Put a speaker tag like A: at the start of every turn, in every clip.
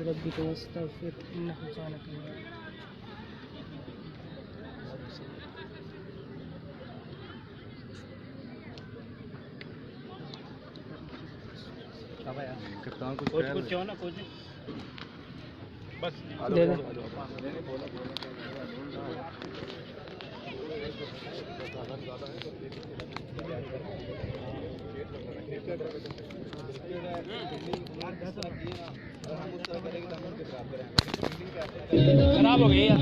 A: रब्बिक वस्तगफिर इन्नहु काना तव्वाबा।
B: कप्तान कुछ ना कुछ बस
A: दे दे।
B: खराब हो गई यार।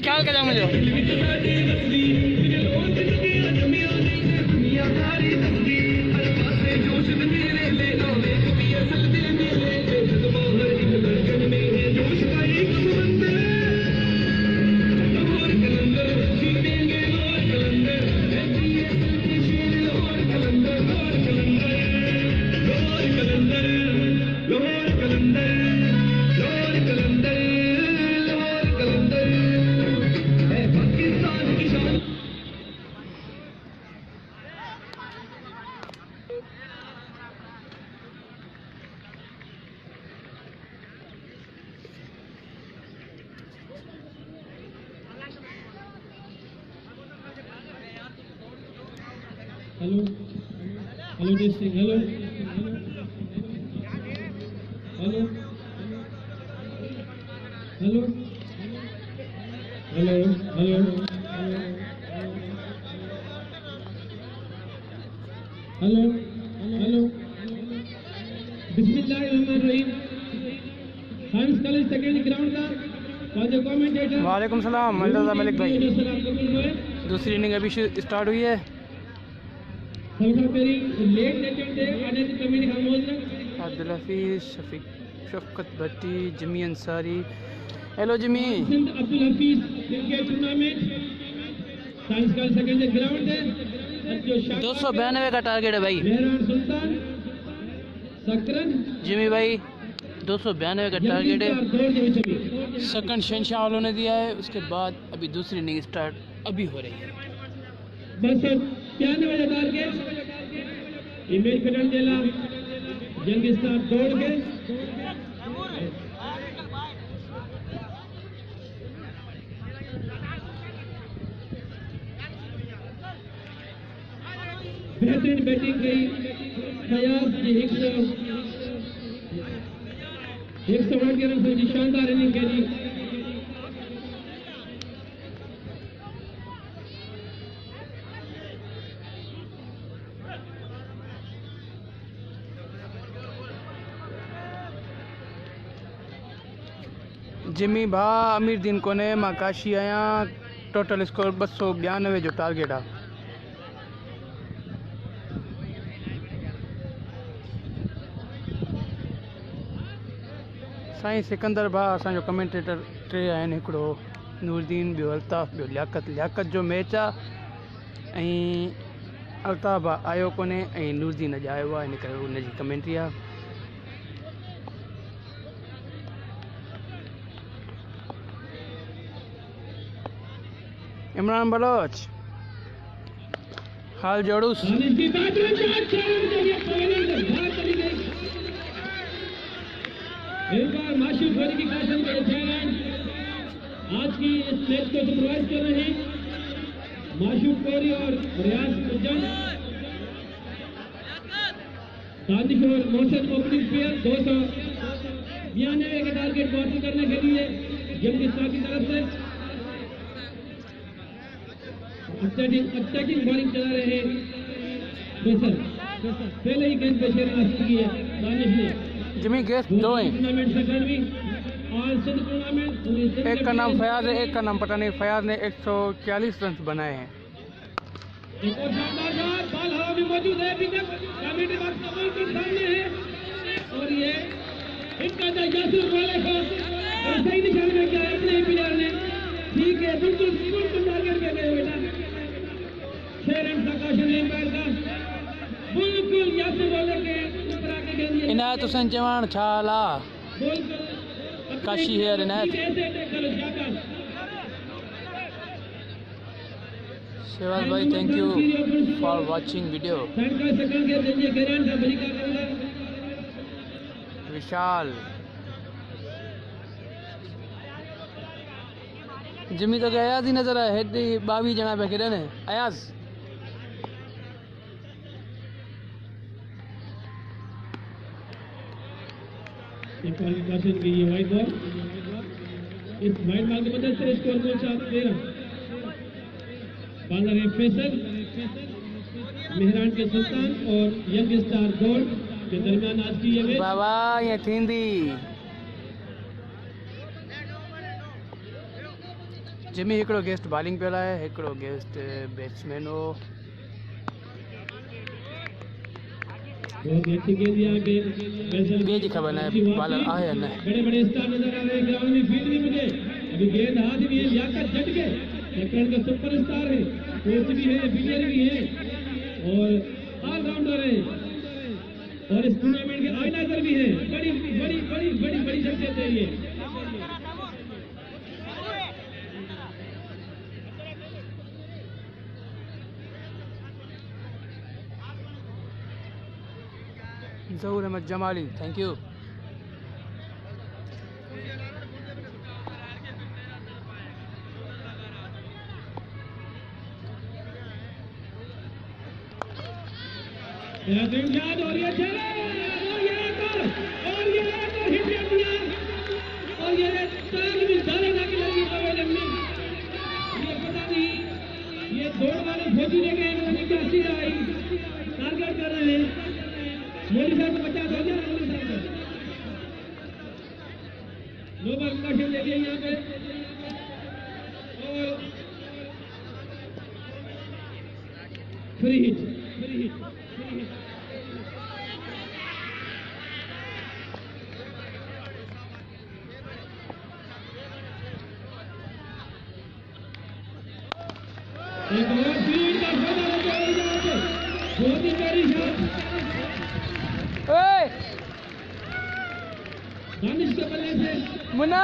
B: ख्याल कर मुझे
C: hello hello testing hello hello hello hello hello hello hello बिस्मिल्लाहिर्रहमानिर्रहीम साइंस कॉलेज सेकेंड ग्राउंड का फॉर द कमेंटेटर।
A: वालेकुम सलाम मुर्तज़ा मलिक भाई। दूसरी इनिंग अभी स्टार्ट हुई है। Abdul Hafeez Shafqat Bhatti Jimmy Ansari. Hello Jimmy.
C: Abdul Hafeez cricket tournament science का सेकंड ग्राउंड है।
A: 292 का टारगेट है भाई।
C: सुल्तान सकरन
A: जिमी भाई 292 का टारगेट है। सेकंड शहंशाह वालों ने दिया है। उसके बाद अभी दूसरी इनिंग स्टार्ट अभी हो रही है।
C: बस 93 टारगेट इमेज पैटर्न देला जंग स्टार दौड़ के बेहतरीन बैटिंग की फयाज की 108 के रन से शानदार इनिंग खेली।
A: जिमी भा अमीर दिन को ने माकाशी आया। टोटल स्कोर 292 जो टारगेट है। साईं सिकंदर भा असांजो कमेंटेटर टे आहिनि। हिकिड़ो नूरदीन, ॿियो अल्ताफ़, ॿियो लियाकत जो मैच आहे ऐं अल्ताफ़ आयो कोन्हे ऐं नूरदीन अॼु आयो आहे, इन करे उनजी कमेंट्री आहे। इमरान बलोच हाल जोड़ूस।
C: एक बार माशूक होने की काशन के चैलेंज आज की इस मैच को सुपरवाइज कर रहे हैं माशूक कोरी और रियाज उज्जैन। दानिश और मोहसिन ओपनिंग पेयर 292 के टारगेट को हासिल करने के लिए जंग स्टार की तरफ से अटैकिंग बॉलिंग चला रहे हैं। पहले ही गेंद पे शेर की है। दानिश ने
A: जिमी गेस्ट दो हैं,
C: टूर्नामेंट सेकंड भी और सिंध टूर्नामेंट
A: एक का नाम फयाज है, एक का नाम पता नहीं। फयाज ने 140 रन बनाए हैं।
C: एक और शानदार शॉट, बॉल हवा में मौजूद है, विकेट कमेटी बॉक्स कमल के सामने है और ये हिट करता है यासिर वाले को और सही निशान में किया अपने ही प्लेयर ने। ठीक है, बिल्कुल टारगेट पे गए बेटा। 6 रन का कौशल है एम्पायर का, बिल्कुल यासिर वाले के ऊपर आके गेंद
A: इनायत हुसैन चौहान छाला
C: बोल कर
A: काशी है इनायत।
C: चलो जाकर
A: शिवाज भाई thank you for watching video.
C: Side का सेकंड गेंद देंगे गेरन का बड़ी का करना
A: विशाल जिमी तो अयाज़ ही नज़र आया। हेॾी 22 ॼणा पिया खेॾनि। अयाज़
C: नेपाल काशिन की ये वाइड बॉल, इस वाइड बॉल की मदद से स्कोर को 13 बालर है फैसल, मेहरान के सुल्तान और यंग स्टार गोल्ड के दरमियान आज की ये मैच।
A: बाबा ये थींदी जिमी हिकिड़ो गेस्ट बॉलिंग पियो आहे, हिकिड़ो गेस्ट बैट्समैन हो।
C: बहुत ही अच्छी गेंद यहाँ पे फैसल
A: ॿिए जी ख़बर न आहे बॉलर आहे या न।
C: बड़े बड़े स्टार नजर आ रहे हैं ग्राउंड में, फील्ड में मुझे अभी गेंद हाथ में है, लियाकत जट के लखनऊ का सुपरस्टार है, कोच भी है, विलियर भी है और ऑलराउंडर है और इस टूर्नामेंट के ऑर्गेनाइजर भी है। बड़ी बड़ी बड़ी बड़ी बड़ी शख्सियत है ये।
A: ज़हूर अहमद जमाली थैंक यू।
C: बेहतरीन शॉट और ये चले और ये हिट कर दिया और ये टर्न भी डाले जाके लगी पवेलियन में। ये पता नहीं ये दौड़ वाले फौजी लेके इन्होंने क्या सीधा आई टारगेट कर रहे हैं। मोदी साहब को 50 हो गया, मोदी साहब को नो बॉल का शॉट देखिए यहाँ पे और फ्री हिट एक और स्पीड का शॉट आ गया यहाँ पे, बहुत ही प्यारी शॉट दानिश के बल्ले से।
A: मुन्ना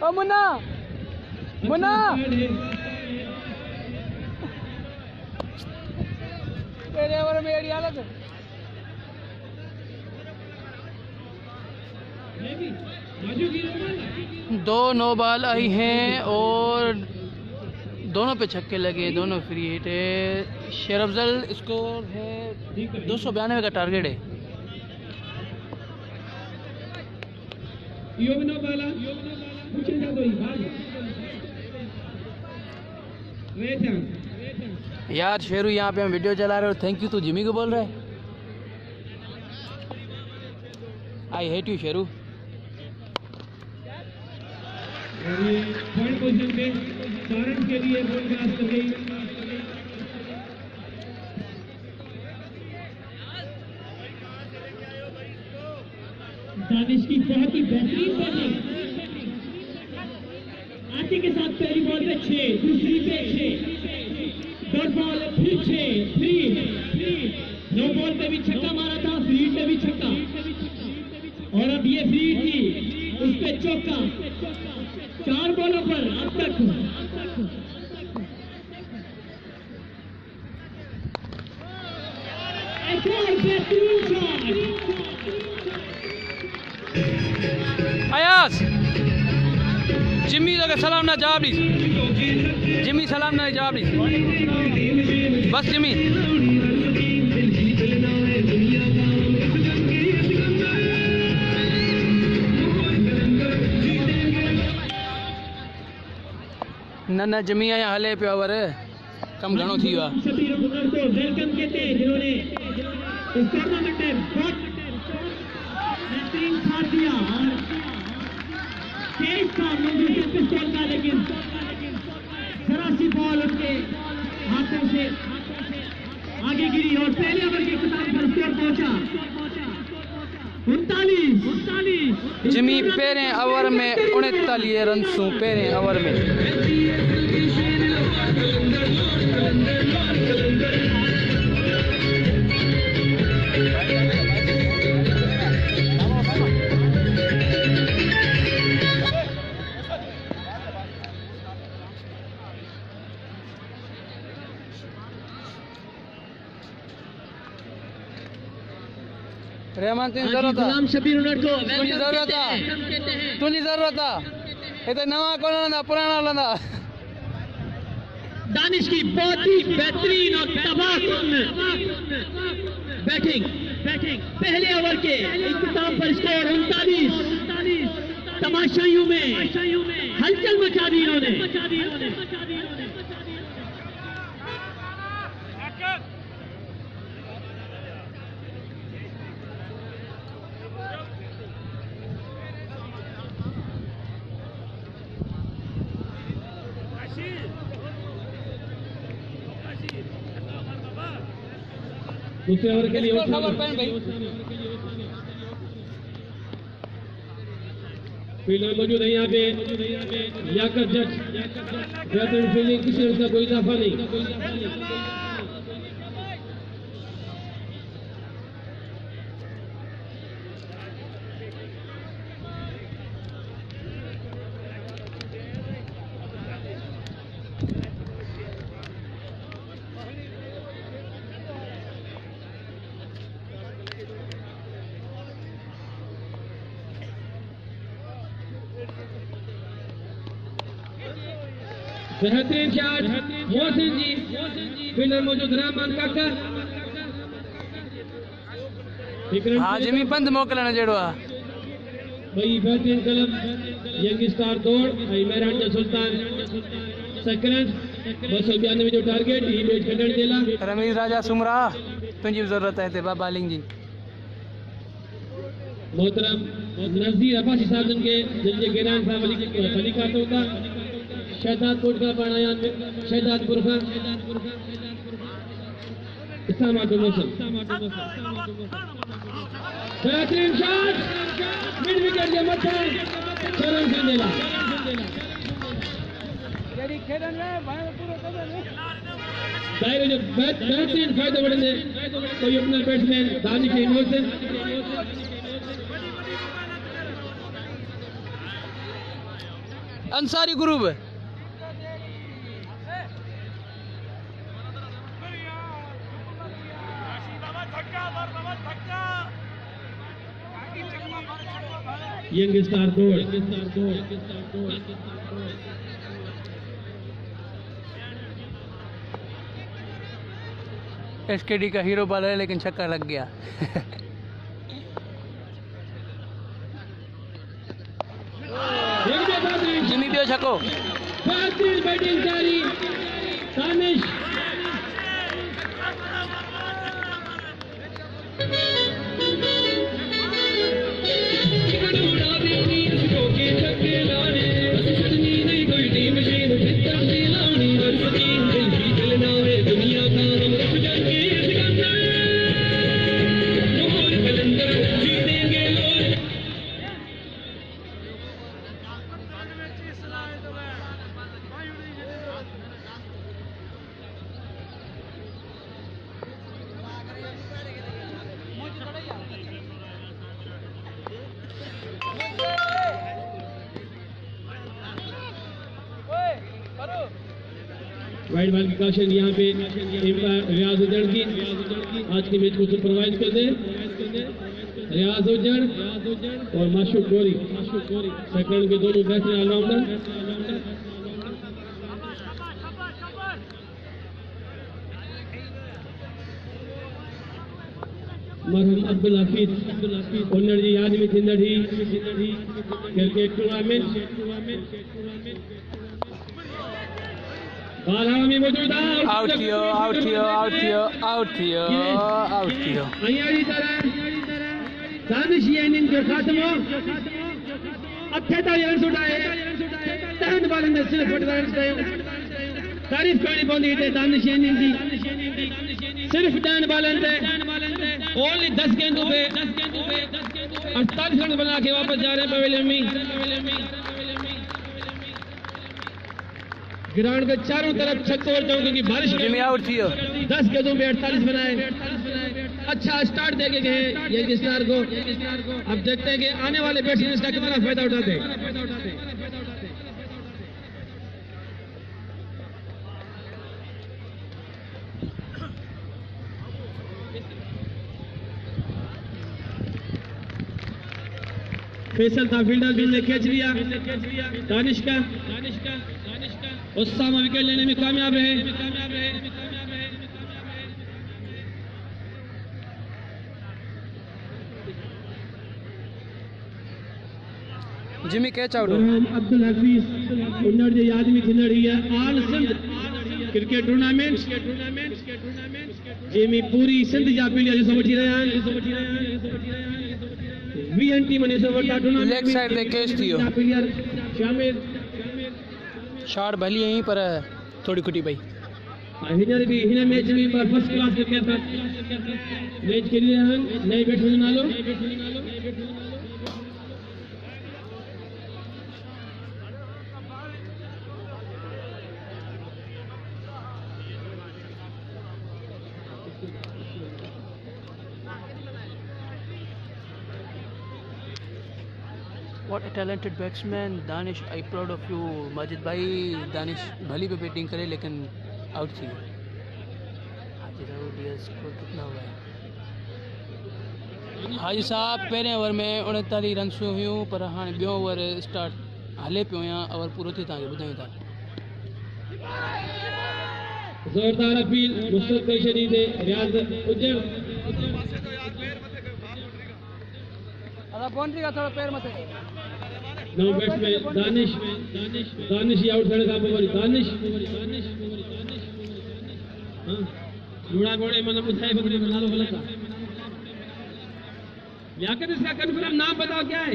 A: ओ मुन्ना मुन्ना तेरे ओवर मेरी हालत दो नो बॉल आई हैं और दोनों पे छक्के लगे, दोनों फ्री हिट है। शेर अफजल स्कोर है 292 का टारगेट है।
C: योमिनो बाला पूछेगा कोई बात
A: यार शेरू यहाँ पे हम वीडियो चला रहे हो, थैंक यू तू जिमी को बोल रहा है। I hate you Sheru.
C: और ये पॉइंट पोजीशन पे सारण के लिए बॉल क्रॉस कर गई। दानिश की बहुत ही बेहतरीन बॉलिंग, आते के साथ पहली बॉल पे 6, दूसरी पे 6, डॉट बॉल फिर 6, फ्री, नो बॉल पे भी छक्का मारा था, फ्री पे भी छक्का और अब ये फ्री थी उस पे चौका। 4 बॉलों पर अब तक एक और बेहतरीन शॉट।
A: अयाज जिमी लगे सलाम ना जवाब दी, जिमी सलाम ना जवाब दी, बस जिमी। न जिमी आया हले पियो ओवर कम घणो थी वियो आहे।
C: सभी को वेलकम कहते हैं जिन्होंने इस टूर्नामेंट में बहुत साथ दिया और तेज था मंजूर पिस्तौल का, लेकिन जरा सी बॉल उसके हाथों से आगे गिरी और पहले ओवर के खिताब पर स्कोर पहुंचा 39।
A: जिमी पहिरें ओवर में 39 रन्सूं पहिरें ओवर में। रहमान तुझी ज़रूरत आहे,
C: शबीर उनट को
A: तुझी ज़रूरत आहे, तुझी ज़रूरत आहे। हिते नवां कोन हलंदा, पुराणा हलंदा।
C: दानिश की बहुत ही बेहतरीन और तबाहकुन बैटिंग पहले ओवर के इख्तिताम पर स्कोर 39। तमाशाइयों में हलचल मचा दी इन्होंने। दूसरे ओवर के लिए फील्डर मौजूद है यहाँ पे लियाकत जट। बेहतरीन फील्डिंग, किसी का कोई इजाफा नहीं। बेहतरीन शॉट मोहसिन जी, फील्डर मौजूद रहमान काका।
A: हाँ जिमी पंध मोकिलण जहिड़ो आहे।
C: भाई बेहतरीन कलम यंग स्टार दौड़ मेहरान जो सुल्तान सेकंड 292 जो टारगेट ही मैच खेलण जे लाइ।
A: रमीज राजा सुमरा तुझी ज़रूरत है हिते बालिंग जी।
C: मोहतरम नज़ीर अब्बासी साहब के जिनके गिरान साहब फलीका होगा शहदादपुर का बयान शहदादपुर का इस्लामाबाद मौसम। बेहतरीन शॉट मिड विकेट के मत्था चरण सिंह देला। दायरे जो बेहतरीन फायदा बढ़ने कोई अपना batsman Danish Mohsin.
A: Ansari group
C: young star दौड़।
A: एसकेडी का हीरो बॉलर है लेकिन छक्का लग गया। जिमी पियो छक्को।
C: बेहतरीन बैटिंग जारी दानिश। वाइड बॉल की कॉशन यहाँ पे रियाज उजड़ की आज के मैच को सुपरवाइज कर दे। रियाज उजड़ और माशूक गोरी सेकंड के दोनों बेहतरीन ऑलराउंडर। मरहम अब्दुल हफीज ओनर जी याद में थींदड़ी क्रिकेट टूर्नामेंट में मौजूद
A: आउट थियो
C: दानिश ये इनिंग जो खात्मो 48 रन उठाए 10 बॉल में सिर्फ 48 रन कयो तारीफ करनी पवंदी हिते दानिश ये इनिंग जी सिर्फ 10 बॉलन ते ओनली 10 गेंदों पे 48 रन बना के वापस जा रहे हैं पवेलियन में। ग्राउंड के चारों तरफ छक्के और चौके की बारिश
A: जिमी आउट थी
C: 10 गेंदों में 48 बनाए। अच्छा स्टार्ट देके गए ये स्टार को। अब देखते हैं कि आने वाले बैट्समैन इसका कितना फायदा उठाते हैं। फैसल था फील्डर भी ने कैच लिया दानिश का उसामा विकेट लेने में कामयाब रहे।
A: Jimmy catch out
C: Abdul Hafeez उन्नड़ जे आदमी थींदड़ है आल सिंध क्रिकेट टूर्नामेंट जंहिंमें पूरी सिंध जा प्लेयर हिसो वठी रहिया आहिनि। 20 टीम हिसो वठा टूर्नामेंट
A: लेग साइड ते कैच थियो
C: प्लेयर शामिल
A: शॉट भली यहीं पर थोड़ी खुटी पई
C: हींअर भी हिन मैच में पर फर्स्ट क्लास क्रिकेट मैच खेली रहिया आहिनि। नए बैट्समैन जो नालो
A: What a talented batsman Danish I proud of you Majid भाई। दानिश भली पे बैटिंग करे लेकिन आउट थी। हाजी स्कोर कितना हुआ है हाजी साहब? पहिरें ओवर में 39 रन हुयूं पर हाणे ॿियो ओवर स्टार्ट हले पियो या ओवर पूरो थी तव्हांखे ॿुधायूं था।
C: जोरदार अपील मुस्तफ़ा शरीफ दे रियाज उजर
A: बाउंड्री का थोड़ा पैर मथे
C: नौ बैट्समैन दानिश ही आउट थियण खां पोइ वरी दानिश हां जोड़ा बोड़े मन ॿुधाए बकरी में नालो ग़लत आहे। लियाकत इसका कंफर्म नाम बताओ क्या है?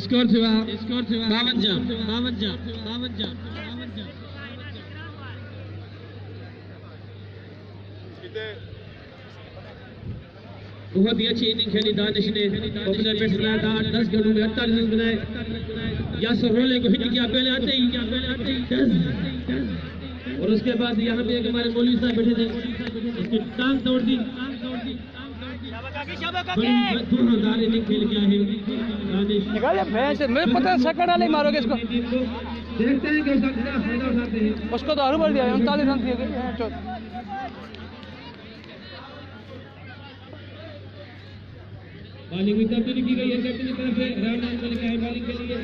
C: स्कोर हुआ 52 बहुत ही अच्छी इनिंग खेली दानिश ने। ओपनर बैट्समैन था 10 गेंदों में 48 रन बनाए। यासर रोले को हिट किया पहले आते ही 10 और उसके बाद यहाँ पे एक हमारे मौलवी साहब बैठे थे उसकी टांग तोड़ दी। धुआंधार इनिंग खेल के आए दानिश।
A: मुझे पता है सकड़ा नहीं मारोगे इसको।
C: देखते हैं कि उसका कितना फायदा उठाते हैं।
A: उसको तो हरू भर दिया 39 रन दिए गए।
C: बॉलिंग में तब्दीली की गई है कैप्टन की तरफ से। राउंड आउट का है बॉलिंग के लिए।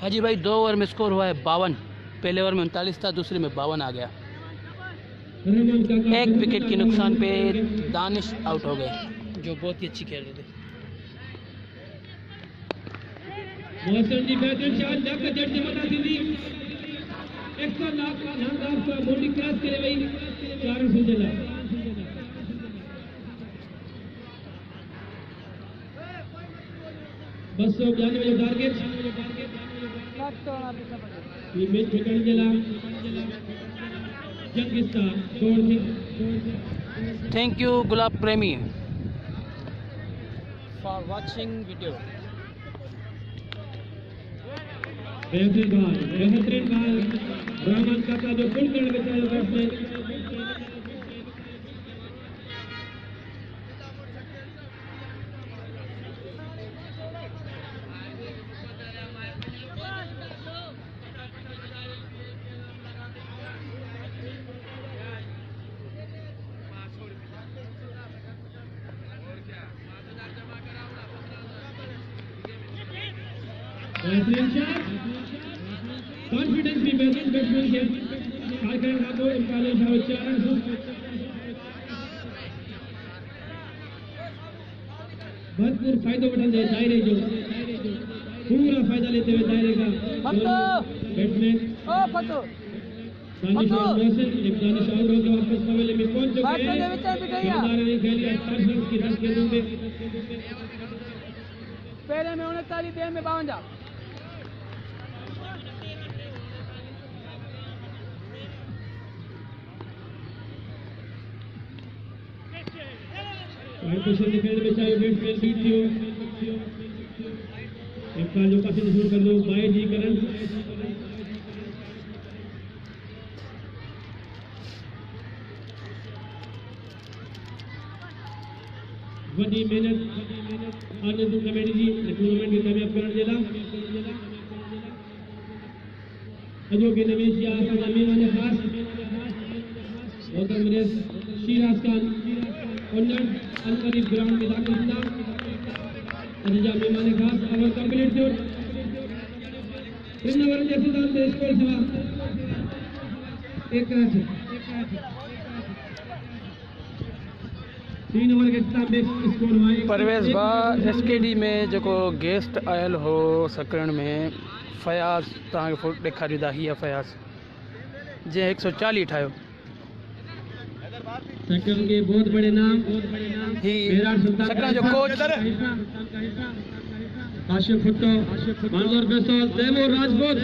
A: हाजी भाई 2 ओवर में स्कोर हुआ है 52। पहले ओवर में 39 था, दूसरे में 52 आ गया। एक विकेट के नुकसान पे दानिश आउट हो गए जो बहुत ही अच्छी खेल रहे थे।
C: मौसम जी बेहतरीन शॉट जाकर जट से मता थी एक्स्ट्रा लाख का शानदार का बॉडी क्रॉस करे वही 4 रन जला। बस 92 जो टारगेट ये मैच ठिकाने जला।
A: थैंक यू गुलाब प्रेमी फॉर वाचिंग वीडियो।
C: बेहतरीन बॉल रहमान काका जो फुल करने में चाहे बैट्समैन। बेहतरीन शॉट कॉन्फिडेंस भी बेहतरीन बैट्समैन के कार्यक्रम का तो इम्कान है 4 भरपूर फायदा उठाते हैं दायरे जो पूरा फायदा लेते हुए दायरे का बैट्समैन दानिश और मोहसिन एक दानिश आउट होकर वापस पवेले में पहुंच चुके हैं शानदार ने खेली 28 रन की रन के दूंगे
A: पहले में 39 देर में 52
C: पोजीशन डिफेंस में चाहिए बैट्समैन बीट हो एक का जो काफी शुरू कर लो बाय जी करन वडी मेहनत आनंद कमेटी जी टूर्नामेंट में कामयाब करने देला अजो के नवेश या मेहमान खास गौतम नरेश शिराज खान ऑनर अनकरीब ग्राउंड में दाखिल हुआ अजजा मेहमान खास अवर कंप्लीट जोर इन ओवर जैसे दान स्कोर था एक रन 3 ओवर के सामने स्कोर हुआ
A: परवेज भा एसकेडी में जो गेस्ट आयल हो सकरण में फयाज तक फोटो ॾेखारियो ही फयाज जे 140 ठायो
C: सकरण के बहुत बड़े नाम
A: ही सकरण जो कोच
C: आशिफ भुट्टो मंजूर बेसोल तैमूर राजपूत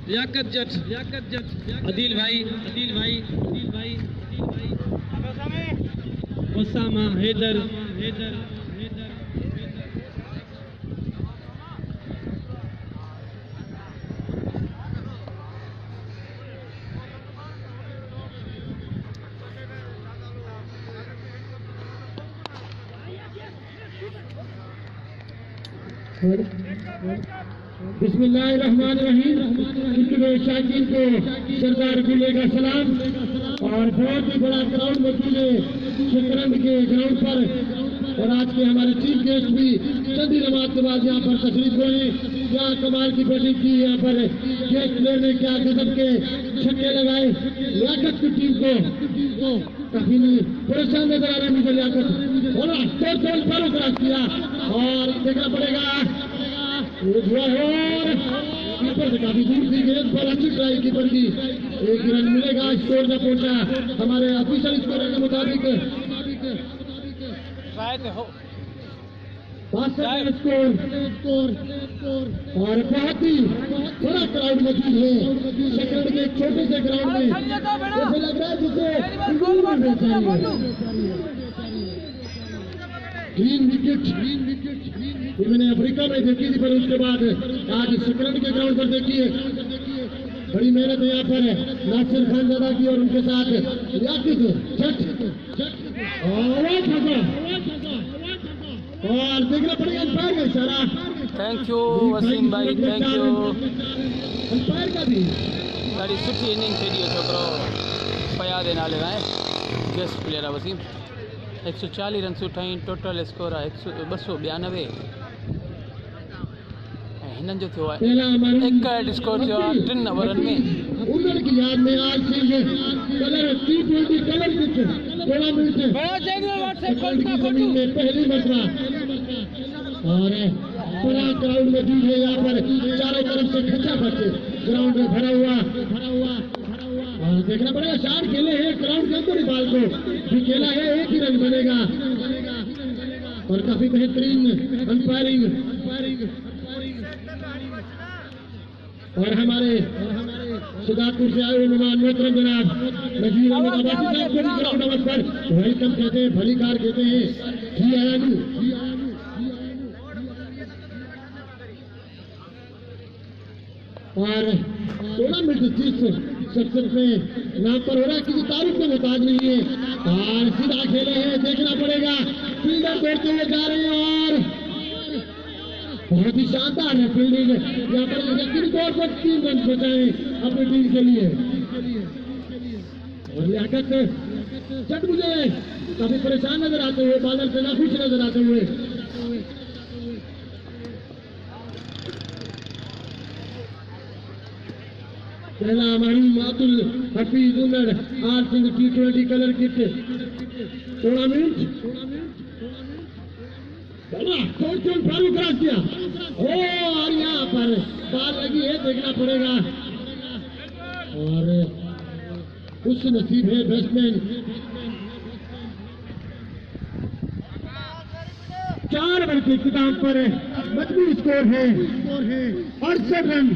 C: लियाकत जट अदील भाई उसामा हैदर बिस्मिल्लाहिर्रहमानिर्रहीम इतने शाकीन को सरदार गुले का सलाम और बहुत ही बड़ा क्राउड मौजूद है शकरंद के ग्राउंड पर और आज के हमारे चीफ गेस्ट भी चंदी नमाज के बाद यहाँ पर तशरीफ हुए क्या कमाल की बैटिंग की यहाँ पर गेस्ट प्लेयर ने क्या गजब के छक्के लगाए लियाकत की टीम को काफी परेशान नजर आ रहे मुझे लियाकत और तोड़ पर क्रॉस किया और देखना पड़ेगा कीपर से काफी दूर थी गेंद पर अच्छी ट्राई कीपर की 1 रन मिलेगा स्कोर न पहुंचा हमारे ऑफिशियल स्कोर के मुताबिक स्कोर और बहुत ही बड़ा क्राउड मौजूद है शकरण के एक छोटे से ग्राउंड में ऐसा लग रहा है जिसे ग्रीन विकेट मैंने अफ्रीका में देखी थी पर उसके बाद आज शकरण के ग्राउंड पर देखिए बड़ी मेहनत है यहाँ पर नासिर खान दादा की और उनके साथ और देखना पड़ेगा अंपायर का इशारा
A: थैंक यू वसीम भाई थैंक यू
C: अंपायर का भी
A: ॾाढी सुठी इनिंग खेॾी छोकिरो फयाद जे नाले लाइ गेस्ट प्लेयर आहे वसीम 140 रन ठाही टोटल स्कोर आहे 292 हिननि जो थियो आहे 1 स्कोर थियो आहे 3 ओवरनि में
C: उन्हनि की याद में आज कलर T20 कलर टूर्नामेंट की जमीन में पहली मरतबा और बड़ा क्राउड मौजूद है यहाँ पर चारों तरफ से खचा खच ग्राउंड में भरा हुआ और देखना पड़ेगा 4 खेले हैं ग्राउंड के अंदर ही बाल को भी खेला है 1 ही रन बनेगा और काफी बेहतरीन अंपायरिंग और हमारे सुजातपुर से आए हुए मेहमान मोहतरम जनाब नजीर अहमद अब्बासी साहब को भी ग्राउंड नंबर पर वेलकम कहते हैं भली कार कहते हैं जी आयानू और टूर्नामेंट जिस सेक्शन में नाम पर हो रहा है किसी तारीफ में मुताज नहीं है और सीधा खेले हैं देखना पड़ेगा फील्डर दौड़ते हुए जा रहे हैं और बहुत ही शानदार है फील्डिंग यहाँ पर यकीनी तौर पर 3 रन बचाए अपनी टीम के लिए और लियाकत चट मुझे काफी परेशान नजर आते हुए, बादल से नाखुश नजर आते हुए। पहला महीम Abdul Hafeez Umar R Singh T20 colour kit tournament. Farooq cross किया, और यहाँ पर बाल लगी है, देखना पड़ेगा। और खुश नसीब है बैट्समैन। 4 रन के किताब पर मजबूर स्कोर है 68 रन।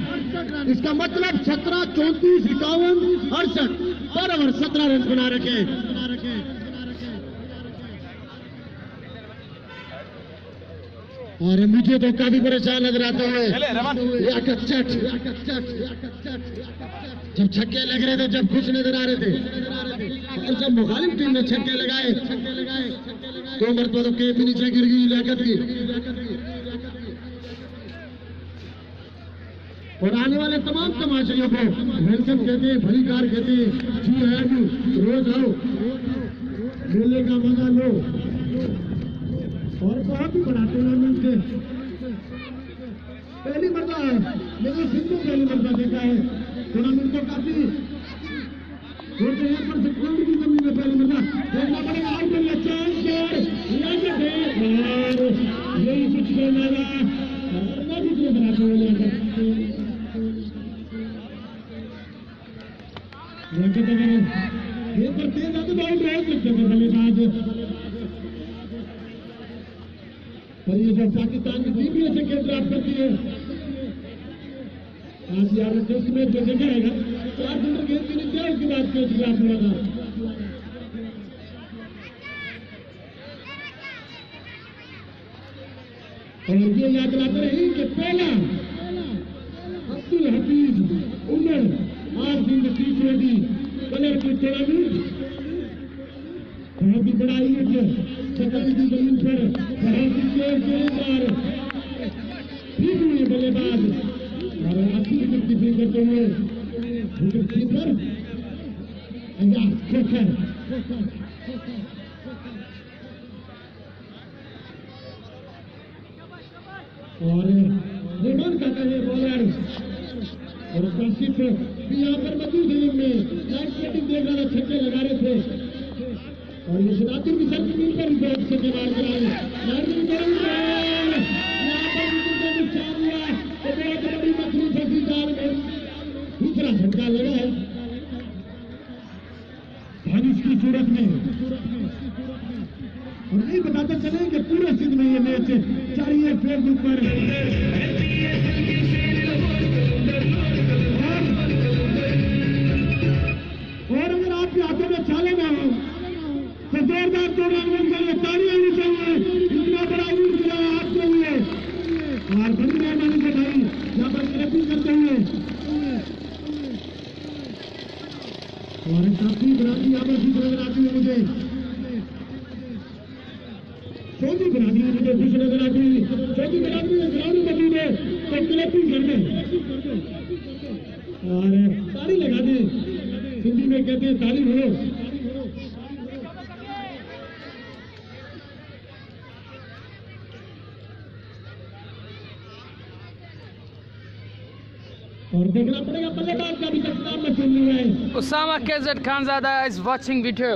C: इसका मतलब 17, 34, 51, 68 बराबर 17 रन बना रखे। और मुझे तो काफी परेशान नजर आता है लियाकत चट। जब छक्के लग रहे थे, जब खुश नजर आ रहे थे, और जब मुखालिफ टीम ने छक्के लगाए, 2 मरतबा के नीचे गिर गई लियाकत की। और आने वाले तमाम तमाशियों को वेलकम कहते हैं, भली कार कहते हैं, जी आयु, रोज आओ, मेले का मजा लो। और बहुत ही बड़ा टूर्नामेंट है, पहली मरतबा है, लेकिन सिंधु पहली मरतबा देखा है टूर्नामेंट को। काफी छोटे यहाँ पर सेकंड की कमी में पहली मरतबा देखना पड़ेगा। आउट में चांस और यही कुछ कहना बनाते हुए ये पर तेज आते तो आउट रह सकते थे बल्लेबाज। पर ये जो पाकिस्तान की टीम भी ऐसे गेंद ड्राफ्ट करती है, आज यार टेस्ट मैच जो देखा है 4 सेंटर गेंद के नीचे, उसके बाद कैच ड्राफ्ट हुआ था। और ये याद दिलाते रहे कि पहला Abdul Hafeez Umar R Singh T20 colour की टूर्नामेंट बहुत ही बड़ा इवेंट है। 27 की जमीन पर बहुत ही तेज गेंदबाज ठीक हुए बल्लेबाज और 80 विकेट की फील्ड करते हुए विकेट कीपर अयाज खोखर। और रेमान कहता है बॉलर और काशिफ भी यहाँ पर मौजूद है। में नाइट बैटिंग देख रहा था, छक्के लगा रहे थे। और ये शनाती की सर जमीन पर बैट छक्के मार कर आए। यहाँ पर नुकसान हुआ तो बहुत बड़ी मछली फंसी जाल में। दूसरा झटका लगा है बारिश की सूरत में। और ये बताते चले कि पूरे सिंध में ये मैच जारी है फेसबुक पर। और अगर आपके हाथों में चाले ना हो तो जोरदार टूर्नामेंट के लिए तालियां होनी चाहिए। इतना बड़ा यूज किया है आपके लिए। और बड़ी मेहरबानी से भाई यहाँ पर क्लैपिंग करते हुए और काफी बराबरी यहाँ पर खुश नजर आती है मुझे। छोटी बराबरी मुझे खुश नजर आती है। छोटी बराबरी में ग्राउंड मौजूद है तो क्लैपिंग कर दें और ताली लगा दें। हिंदी में कहते हैं ताली हो। और देखना पड़ेगा बल्लेबाज का भी नाम मशहूर नहीं है।
A: Usama KZ Khanzada is watching video.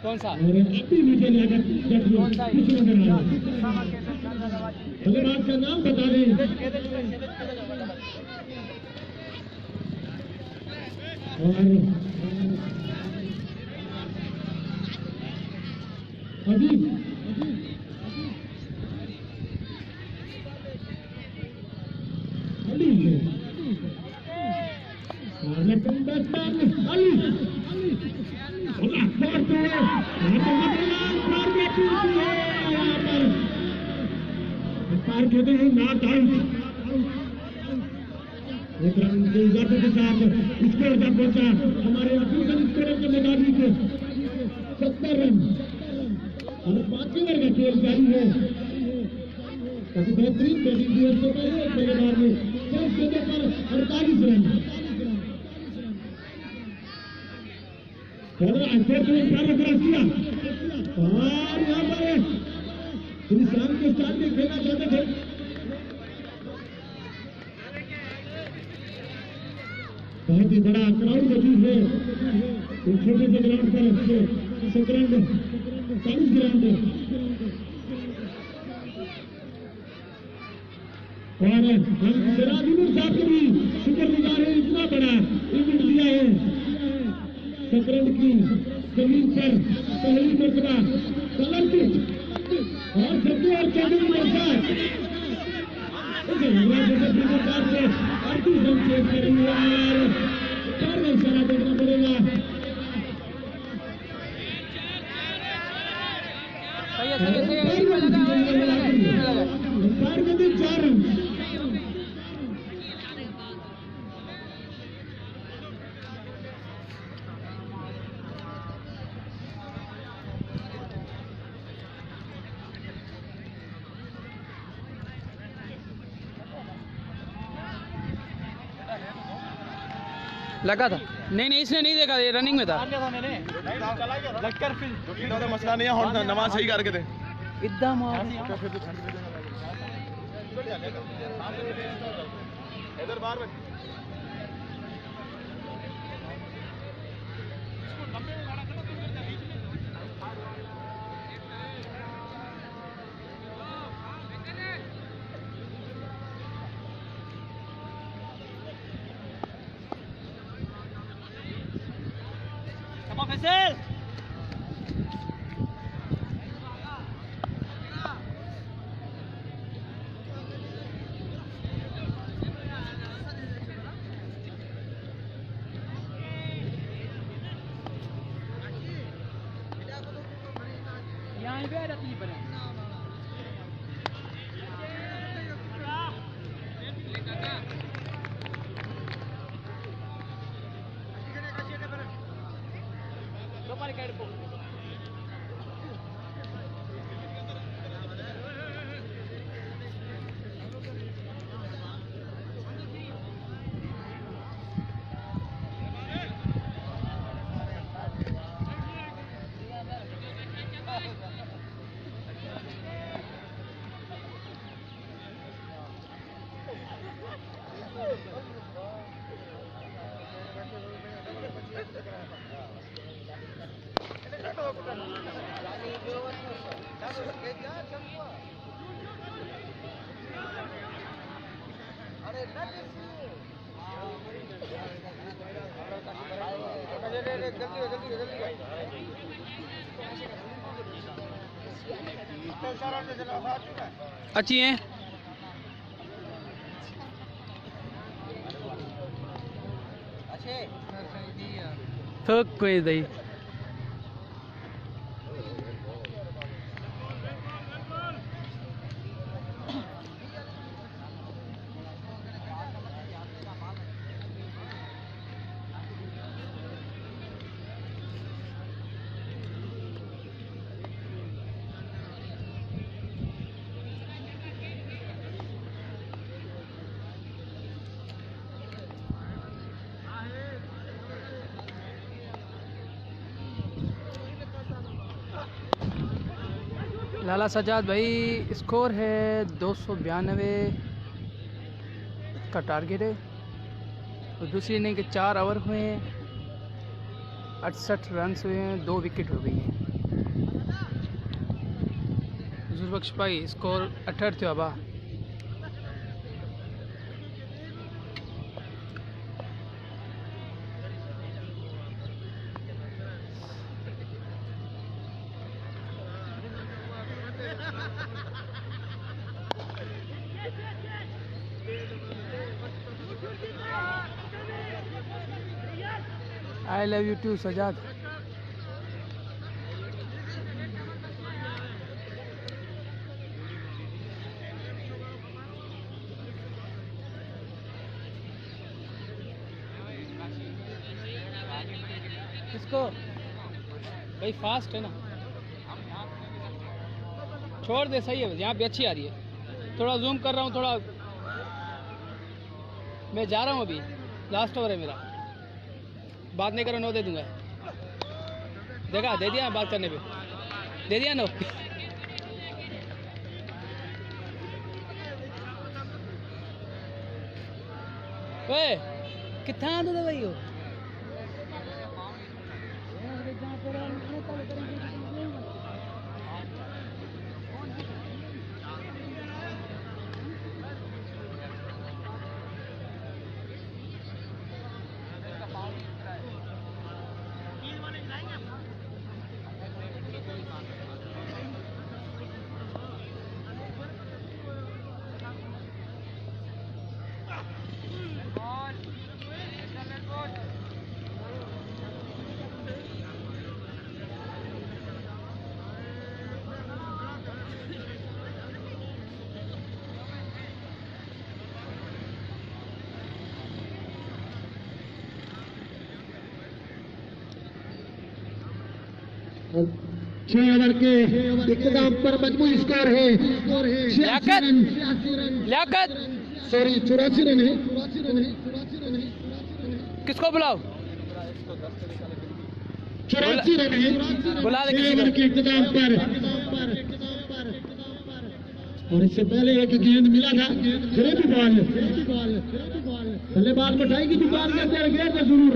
A: कौन सा?
C: और अभी मुझे लगा बल्लेबाज का नाम बता दें। और अभी अली लेकिन बैट्समैन अली पार कहते हैं नॉट आउट। एक रन के इजाफे के साथ स्कोर तक पहुंचा हमारे अफ्रीकन स्कोर के मुताबिक 70 रन और 5 ओवर का खेल जारी है। काफी बेहतरीन बैटिंग दी है बल्लेबाज ने 10 गेंदों पर 48 रन। क्रॉस किया और यहाँ पर शाम के स्टार में खेलना चाहते थे। बहुत ही बड़ा क्राउड मौजूद है एक छोटे से ग्राउंड पर, संक्रांत 40 ग्राउंड है। और हम सिराजुद्दीन साहब के भी शुक्रगुजार है, इतना बड़ा इवेंट दिया है संक्रांत की जमीन पर पहली मरतबा कलर की और सबके और चौधरी के साथ आरती संकेत कर रही है और 4 रन सारा देखना पड़ेगा। अंपायर के दिन 4 रन।
A: लगा था? नहीं इसने नहीं देखा, ये रनिंग में था।
B: मैंने लगकर फिर
D: मसला नहीं है, और नमाज सही करके दे
A: इद्दा मार
D: इधर बाहर में
B: फैसल यहाँ पे आ जाती है बने
A: अच्छी हैं। तो कोई नहीं लाला सजाद भाई, स्कोर है 292 का टारगेट है और दूसरी इनिंग के 4 ओवर हुए हैं, 68 रन हुए हैं, 2 विकेट हो गई हैं। जुर्बख्श भाई स्कोर 68 थियो अबा। I love you too, Sajjad. इसको भाई फास्ट है ना, छोड़ दे, सही है, यहाँ पे अच्छी आ रही है। थोड़ा जूम कर रहा हूँ, थोड़ा मैं जा रहा हूँ, अभी लास्ट ओवर है मेरा, बात नहीं करो, 9 दे दूंगा। देखा, दे दिया बात करने पे। दे दिया नो ओए कितना आंदो भाई हो
C: छह ओवर के इख्तिताम पर मजमूई स्कोर है 86 रन
A: लियाकत
C: सॉरी 84 रन है
A: किसको बुलाओ
C: 84 रन है
A: बुला ले
C: 6
A: किसी
C: ओवर
A: को।
C: के इख्तिताम पर और इससे पहले एक गेंद मिला था फिर भी बॉल बल्लेबाज मिठाई की दुकान के अंदर गया था जरूर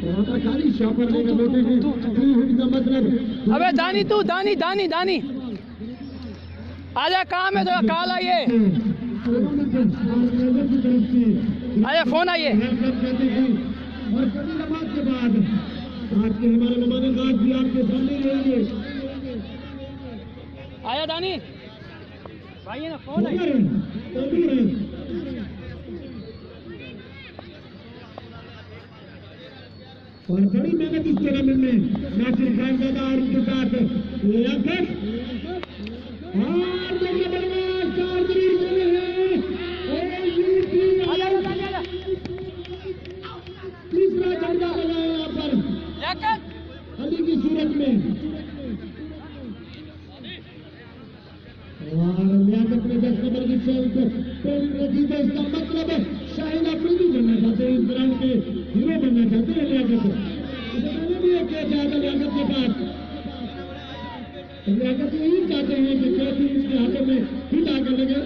C: वहां पर खाली शॉपर लेकर बैठे थे का मतलब
A: अबे दानी तू दानी दानी दानी आजा काम है थोड़ा कॉल आइए आजा फोन आइए
C: और कभी नमाज के बाद आपके हमारे मेहमान भी आपके सामने रहेंगे
A: आया दानी भाई है ना फोन आइए
C: और बड़ी मेहनत इस टूर्नामेंट में नासिर खान दादा और उनके साथ लियाकत और जगह बदमाश चार जरूर बोले हैं और तीसरा झंडा लगाया यहाँ पर
A: लियाकत
C: अली की सूरत में और लियाकत ने 10 नंबर की शॉट जीते इसका मतलब शाहिद अफरीदी बनना चाहते हैं इस ग्राउंड के हीरो बनना चाहते हैं लियाकत मैंने भी एक क्या चाहता लियाकत के पास लियाकत यही चाहते हैं कि कैसे इसके हाथों में फिट आकर लगे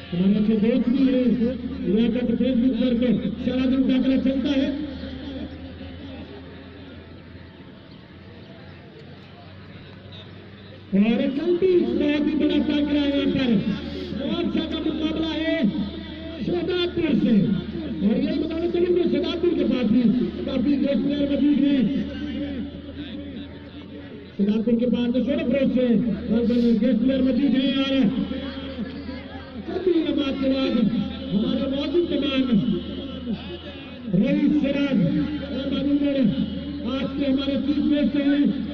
C: हमारे अच्छे दोस्त भी है लियाकत फेसबुक पर सारा दिन दाखिला चलता है और कल्टी बहुत ही बड़ा टाकरा है यहाँ पर बहुत ज्यादा मुकाबला है शहदादपुर से और यही बताना चलूंगा शहदादपुर के पास भी काफी दोस्त प्लेयर मौजूद हैं शहदादपुर के पास शोरफरोज से गेस्ट प्लेयर मौजूद हैं और कभी नमाज के बाद हमारे मौजूद कमान रईस सिराज आज के हमारे चीफ गेस्ट हैं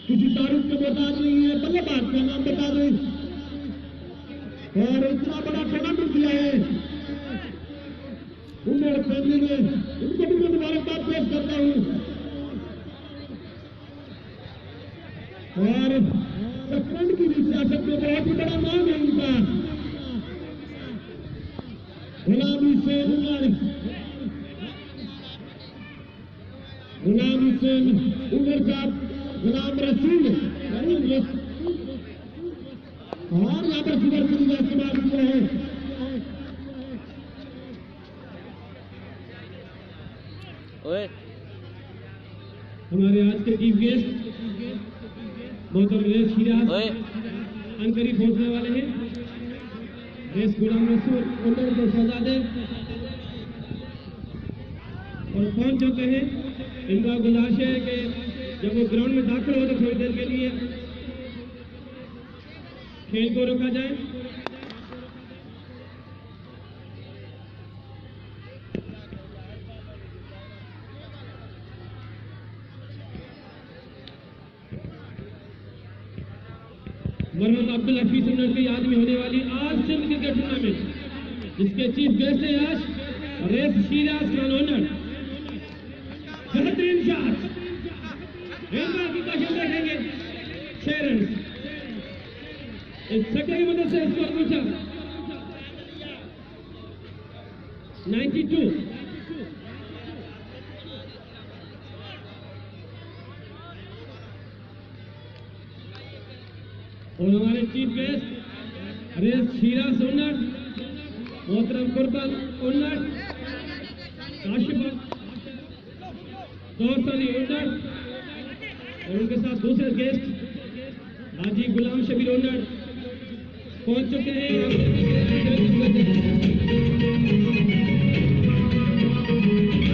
C: किसी तारीफ के मोहताज नहीं है बल्लेबाज का नाम बता दें और इतना बड़ा टूर्नामेंट दिया है उमर फैमिली ने उनको भी मैं मुबारकबाद पेश करता हूँ और सचखंड की भी सियासत में बहुत ही बड़ा नाम है उनका गुलाम हुसैन उमर साहब गुलाम रसूल और यहाँ पर सुबह का इस्तेमाल किया है
A: ओए
C: हमारे आज के चीफ गेस्ट मोहतरम रेस शिराज
A: ओए
C: अनकरीब पहुंचने वाले हैं रेस गुलाम रसूल उमर के शहजादे और पहुंच चुके हैं इनका गुजारिश है कि जब वो ग्राउंड में दाखिल हो तो थोड़ी देर के लिए खेल को रोका जाए मरहम अब्दुल हफीज उन्नत की याद में होने वाली आज सिंध क्रिकेट टूर्नामेंट जिसके चीफ गेस्ट है आज रेस शिराज खान ओनर बेहतरीन शॉट एक बार की कोशिश देखेंगे 6 रन इस छक्के की मदद से स्कोर पूछा 92 और हमारे चीफ गेस्ट रेस शीराज उन्नट, मोहतरम कुर्बन उन्नट, काशिफ दोस्त अली उन्नट और उनके साथ दूसरे गेस्ट हाजी गुलाम शबीर उन्नट पहुंच चुके हैं।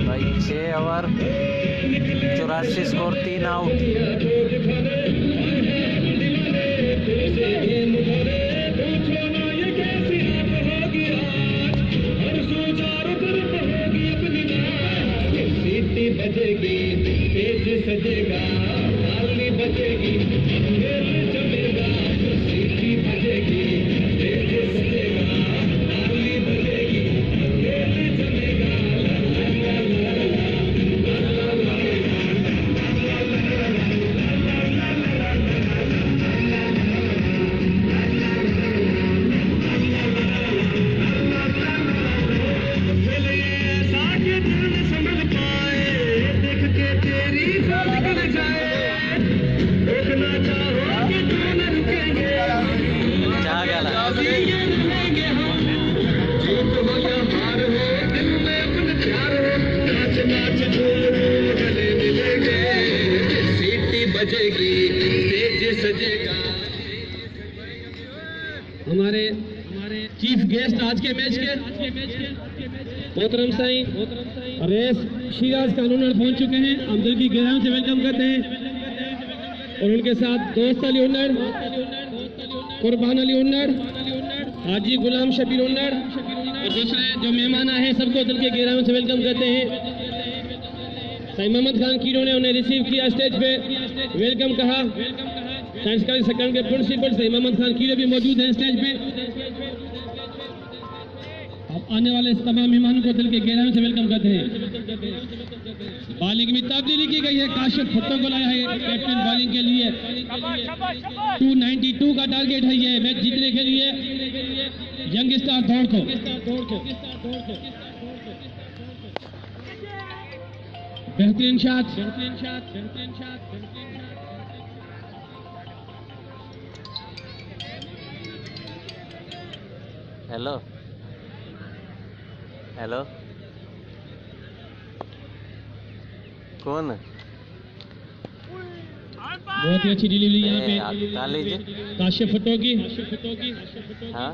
E: भाई 6 ओवर 84 स्कोर 3 आउट।
C: बजेगी तेज सजेगा थाली बजेगी खेल जमेगा सीटी बजेगी तेज सजेगा थाली बजेगी खेल जमेगा हमारे चीफ गेस्ट आज के मैच के मोहतरम साईं रेस शीराज कानूनर पहुंच चुके हैं। हम दिल की गहराइयों से वेलकम करते हैं और उनके साथ दोस्त अली उन्नर, कुर्बान अली उन्नर, हाजी गुलाम शबीर उन्नर और दूसरे जो मेहमान आए हैं सबको दिल के गहराइयों से वेलकम करते हैं। साईं मोहम्मद खान कीरो ने उन्हें रिसीव किया, स्टेज पे वेलकम कहा। साइंस कॉलेज सेकंड के प्रिंसिपल साईं मोहम्मद खान कीरो भी मौजूद हैं स्टेज पे। अब आने वाले तमाम मेहमानों को दिल के गहराइयों से वेलकम करते हैं। बॉलिंग में तब्दीली की गई है, काशिफ भुट्टो को लाया है कैप्टन बॉलिंग के लिए। 292 का टारगेट है ये मैच जीतने के लिए यंग स्टार दौड़ को। बेहतरीन शॉट।
E: हेलो हेलो कौन?
C: बहुत ही अच्छी डिलीवरी यहाँ पे
E: कॉलेज
C: काशिफ भुट्टो की।
E: हाँ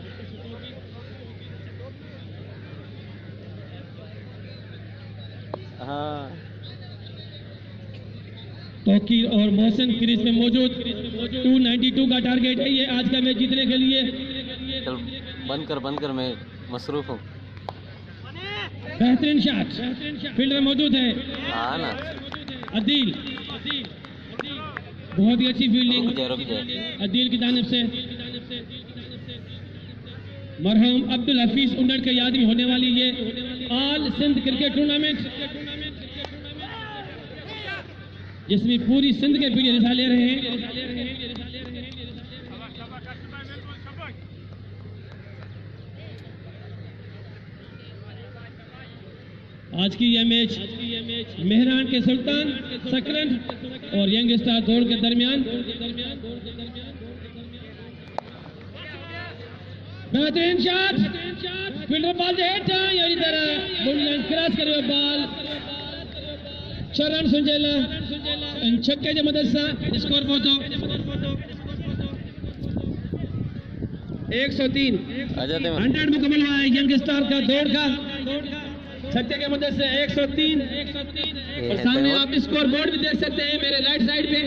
E: हाँ
C: तौकीर और मोहसिन क्रीज में मौजूद। 292 का टारगेट है ये आज का मैच जीतने के लिए।
E: चल बंद कर मैं मसरूफ हूँ।
C: बेहतरीन शॉट, फील्डर मौजूद है
E: हाँ ना
C: अदील, बहुत ही अच्छी फील्डिंग
E: रुक जाए।
C: अदील की जानिब से। मरहूम अब्दुल हफीज उन्नट के याद में होने वाली ये ऑल सिंध क्रिकेट टूर्नामेंट जिसमें पूरी सिंध के प्लेयर हिस्सा ले रहे हैं। आज की यह मैच मेहरान के सुल्तान सकरंद और यंग स्टार दौड़ के दरमियान। बेहतरीन शॉट, फील्डर बॉल जे हेठा यानी तरह बुलैंड क्रॉस करे बॉल चरण सुंजेला छक्के जे मदद सां स्कोर पहुंचो 103। 100 मुकम्मल हुआ है यंग स्टार का दौड़ का छक्के के मदद से 103। और सामने आप स्कोर बोर्ड भी देख सकते हैं मेरे राइट साइड पे।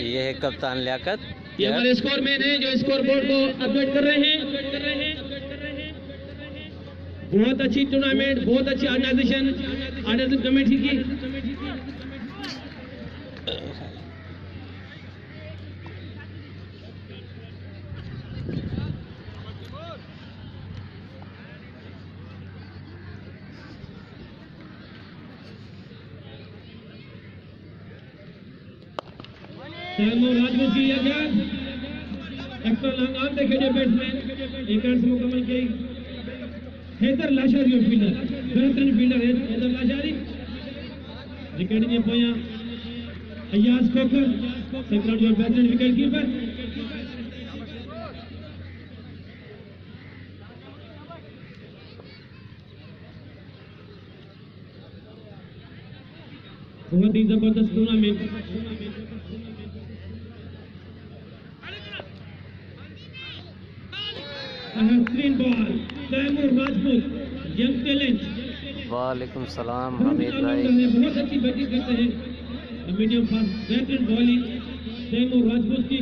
E: ये है कप्तान लियाकत,
C: ये हमारे स्कोर मैन है जो स्कोर बोर्ड को अपडेट कर रहे हैं। बहुत अच्छी टूर्नामेंट, बहुत अच्छी ऑर्गेनाइजेशन कमेटी की। राजपूत की आजाद एक्टर लंगान देखे जो बैट्समैन एक रन से मुकम्मल की। हैदर लाशारी और फील्डर बेहतरीन फील्डर है हैदर लाशारी। विकेट ने पोया अयाज खोकर सेकंड जो बेहतरीन विकेट कीपर। बहुत ही जबरदस्त टूर्नामेंट। बेहतरीन ball Taimur Rajput, young talent.
E: वालेकुम सलाम हमीद भाई।
C: बहुत अच्छी बैटिंग करते हैं, मीडियम फास्ट बेहतरीन बॉलिंग तैमूर राजपूत की।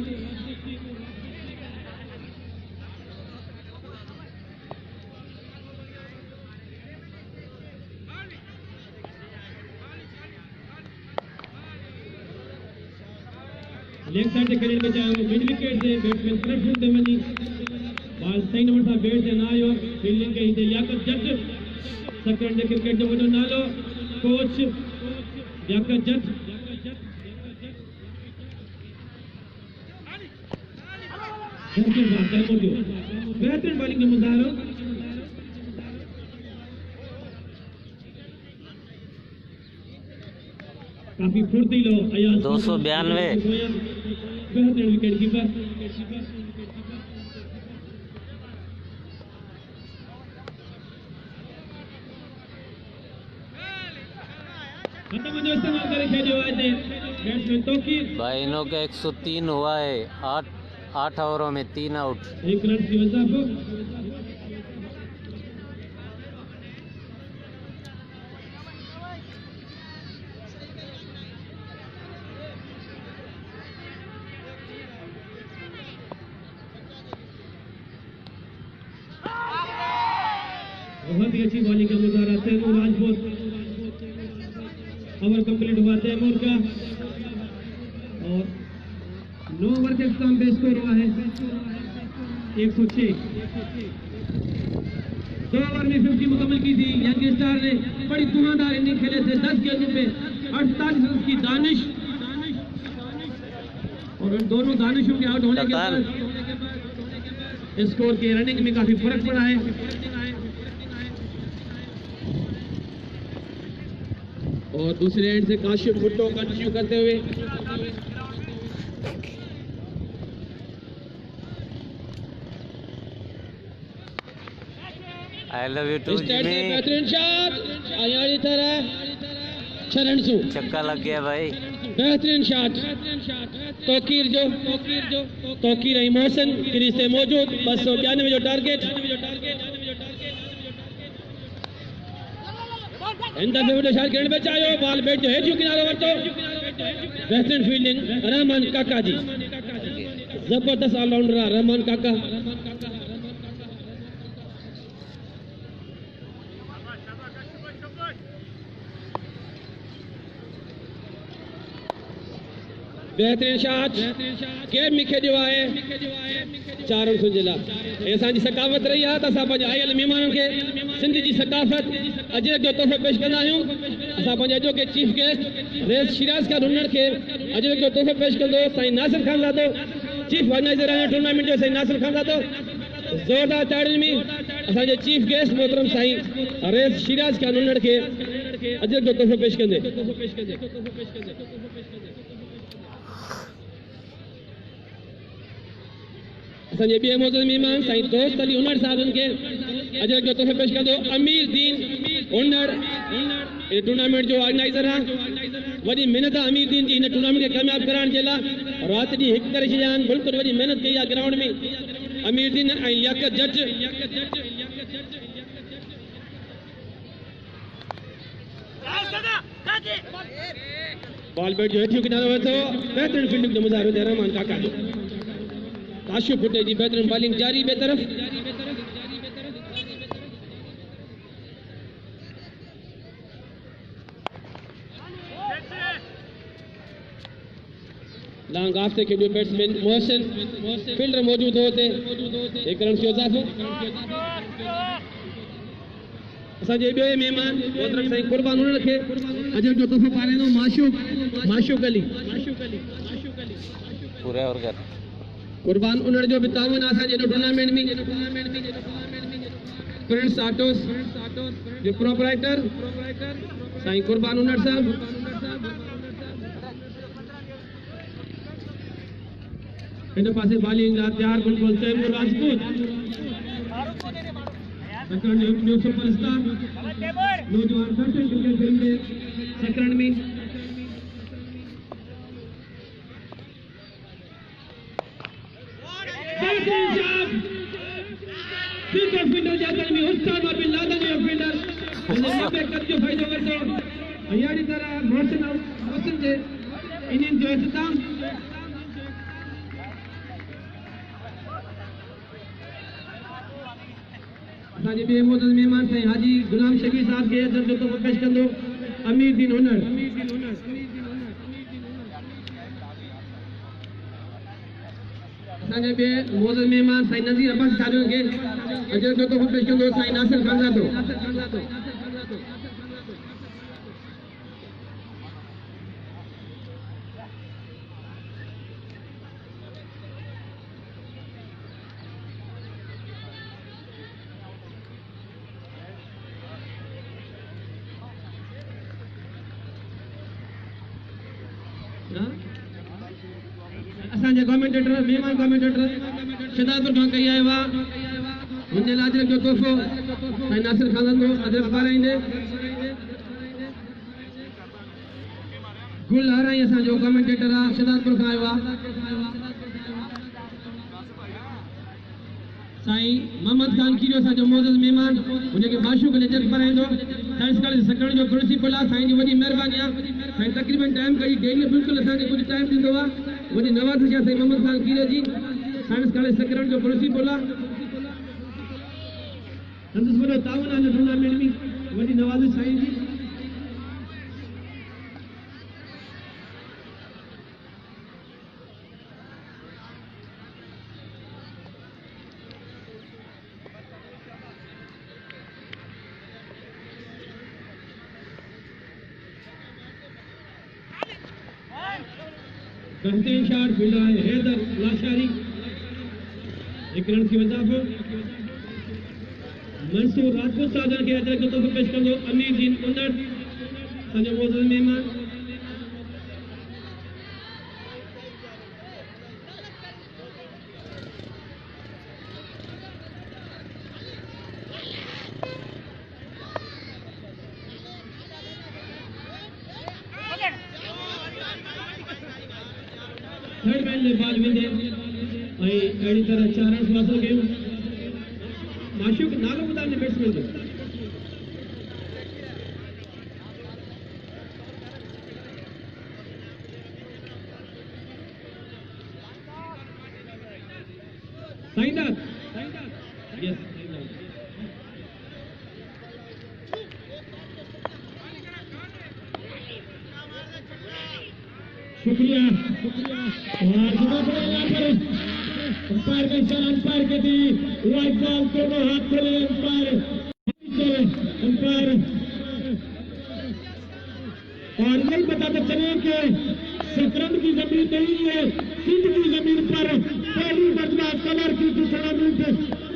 C: लेग साइड से खेलने में चाहे मिड विकेट से बैट्समैन फ्रंट फुट दे वनी बॉल सही नंबर था बैट से ना आयो फील्डिंग के हिते लियाकत जट सेकंड जे क्रिकेट जो वॾो नालो कोच लियाकत जट। बेहतरीन बॉलिंग का मुजाहरा। काफी फुर्तीलो अयाज
E: 292
C: बेहतरीन विकेट कीपर। खत्म जो इस्तेमाल करे खेलियो है बैट्समैन तौकीर
E: भाई इनों का 103 हुआ है। 8 ओवरों में 3 आउट।
C: 1 रन की वजह को बहुत ही अच्छी बॉलिंग का मुजाहरा तैमूर राजपूत। ओवर कंप्लीट हुआ तैमूर का और 9 ओवर के इख्तिताम पे स्कोर हुआ है 106। 2 ओवर में 50 मुकम्मल की थी यंग स्टार ने। बड़ी धुआंधार इनिंग खेले थे। 10 गेंदों पे 48 रन की दानिश और उन दोनों दानिशों के आउट होने के बाद स्कोर के रनिंग में काफी फर्क पड़ा है। और दूसरे एंड से काशिफ भुट्टो कंटिन्यू करते हुए
E: I love you too Jimmy.
C: बेहतरीन शॉट आयारी तरह शरणसू
E: छक्का लग गया भाई।
C: बेहतरीन शॉट तौकीर इमोशन क्रीज से मौजूद 291 जो टारगेट। इंदा फेवरेट शॉट खेलने में चाहे बॉल बैट जो है जो किनारे वरतो बेहतरीन फील्डिंग रहमान काका जी। जबरदस्त ऑलराउंडर रहमान काका। बेहतरीन शॉट गेम में खेलियो आहे 4 रन सुजला। ऐसा जी सकावत रही है तो असां पंहिंजे आयल महिमाननि खे सिंध जी सकाफ़त अजरक जो तोहफ़ो पेश कंदा आहियूं। असां पंहिंजे अॼोके चीफ गेस्ट रेस शिराज खान हुनर खे अजरक जो तोहफ़ो पेश कंदो साईं नासिर खान लादो। चीफ ऑर्गेनाइज़र आहिनि टूर्नामेंट जो साईं नासिर खान लादो। ज़ोरदार ताड़ियुनि में असांजे चीफ गेस्ट मोहतरम साईं रेस शिराज खान हुनर खे अजरक जो तोहफ़ो पेश कंदे। असांजे ॿिए मौजूद महिमान साईं दोस्त अली हुनर साहबनि खे अजरक जो तोहफ़ो पेश कंदो। अमीर दीन हुनर इन टूर्नामेंट जो ऑर्गेनाइज़र आहे। वॾी महिनत आहे अमीर दीन जी इन टूर्नामेंट खे कामयाब कराइण जे लाइ। राति ॾींहुं हिकु करे छॾिया आहिनि। बिल्कुलु वॾी महिनत कई आहे ग्राउंड में। अमीर दीन ऐं लियाकत जट बॉल बैट जो हेठियों किनारो वरितो। बेहतरीन फील्डिंग जो मुज़ाहिरो थिए रहमान काका जो। काशिफ भुट्टे जी बेहतरीन बॉलिंग जारी ॿिए तरफ़। लॉन्ग ऑफ से खेलियो बैट्समैन मोहसिन फील्डर मौजूद होते 1 रन जो इजाफो। असांजे ॿिए महिमान मोहतरम साईं कुर्बान हुनर खे अजरक जो तोहफ़ो पाराईंदो माशूक अली।
E: पूरे ओवर कर
C: कुर्बान उन्हनि जो बि तावन आहे असांजे टूर्नामेंट में। प्रिंस ऑटोस जो प्रोपराइटर साईं कुर्बान उन्हनि साहब। इन पासे बॉलिंग लाइ तैयार बिल्कुलु Taimur Rajput. Second new superstar नौजवान 13 क्रिकेट टीम में सेकंड में बेहतरीन शॉट सिंगल फील्डर जाता है उस्ताद बिन लादेन जो फील्डर उन्हें 90 कद जो फायदो करतो अयाड़ी तरह मोहसिन जे इनिंग जो इख्तिताम असांजे ॿिए मोअज़्ज़ज़ महिमान साईं हाजी गुलाम शबीर साहब खे अदब जो तोहफ़ो पेश कंदो अमीर दीन हुनर असांजे ॿिए मोअज़्ज़ज़ महिमान साईं नज़ीर अब्बास साहिब खे अदब जो तोहफ़ो पेश कंदो साईं नासिर खानज़ादो असांजे कमेंटेटर महिमान कमेंटेटर शदादुल खान कई आयो आहे हुन लाइ अजरक जो तोहफ़ो साईं नासिर खानज़ादो अदब पाराईंदे गुल हाराई असांजो कमेंटेटर आहे शदादुल खान आयो आहे साईं मोहम्मद खान कीरो असांजो मोअज़्ज़ज़ महिमान हुनखे माशूक अजरक पाराईंदो साइंस कॉलेज सकण जो प्रिंसिपल आहे साईं जी वॾी महिरबानी आहे साईं तक़रीबन टाइम कई डेली बिल्कुलु असांखे कुझु टाइम ॾींदो आहे वॾी नवाज़ी आहे साईं मोहम्मद खान कीरो जी साइंस कॉलेज सकरण जो प्रिंसिपल आहे संदसि वॾो ताउन आहे टूर्नामेंट में वॾी नवाज़ी साईं जी बेहतरीन शॉट फील्डर है हैदर लाशारी एक रन की वजह मंसूर राजपूत साजन के अदरक जो तोहफ़ो पेश कंदो अमीर दीन उनर असांजो मोअज़्ज़ज़ महिमान थर्ड मैन में बाल विंदे ऐं अहिड़ी तरह 4 रन हासिल कयूं माशूक नालो ॿुधाइजो बैट्समैन जो साईंदास यस शुक्रिया अंपायर का इशारा अंपायर के दी वाइड बॉल दोनों हाथ खोले अंपायर और यही बताते चले कि शतरंज की जमीन नहीं है सिंध की जमीन पर पहली मरतबा कवर की टूर्नामेंट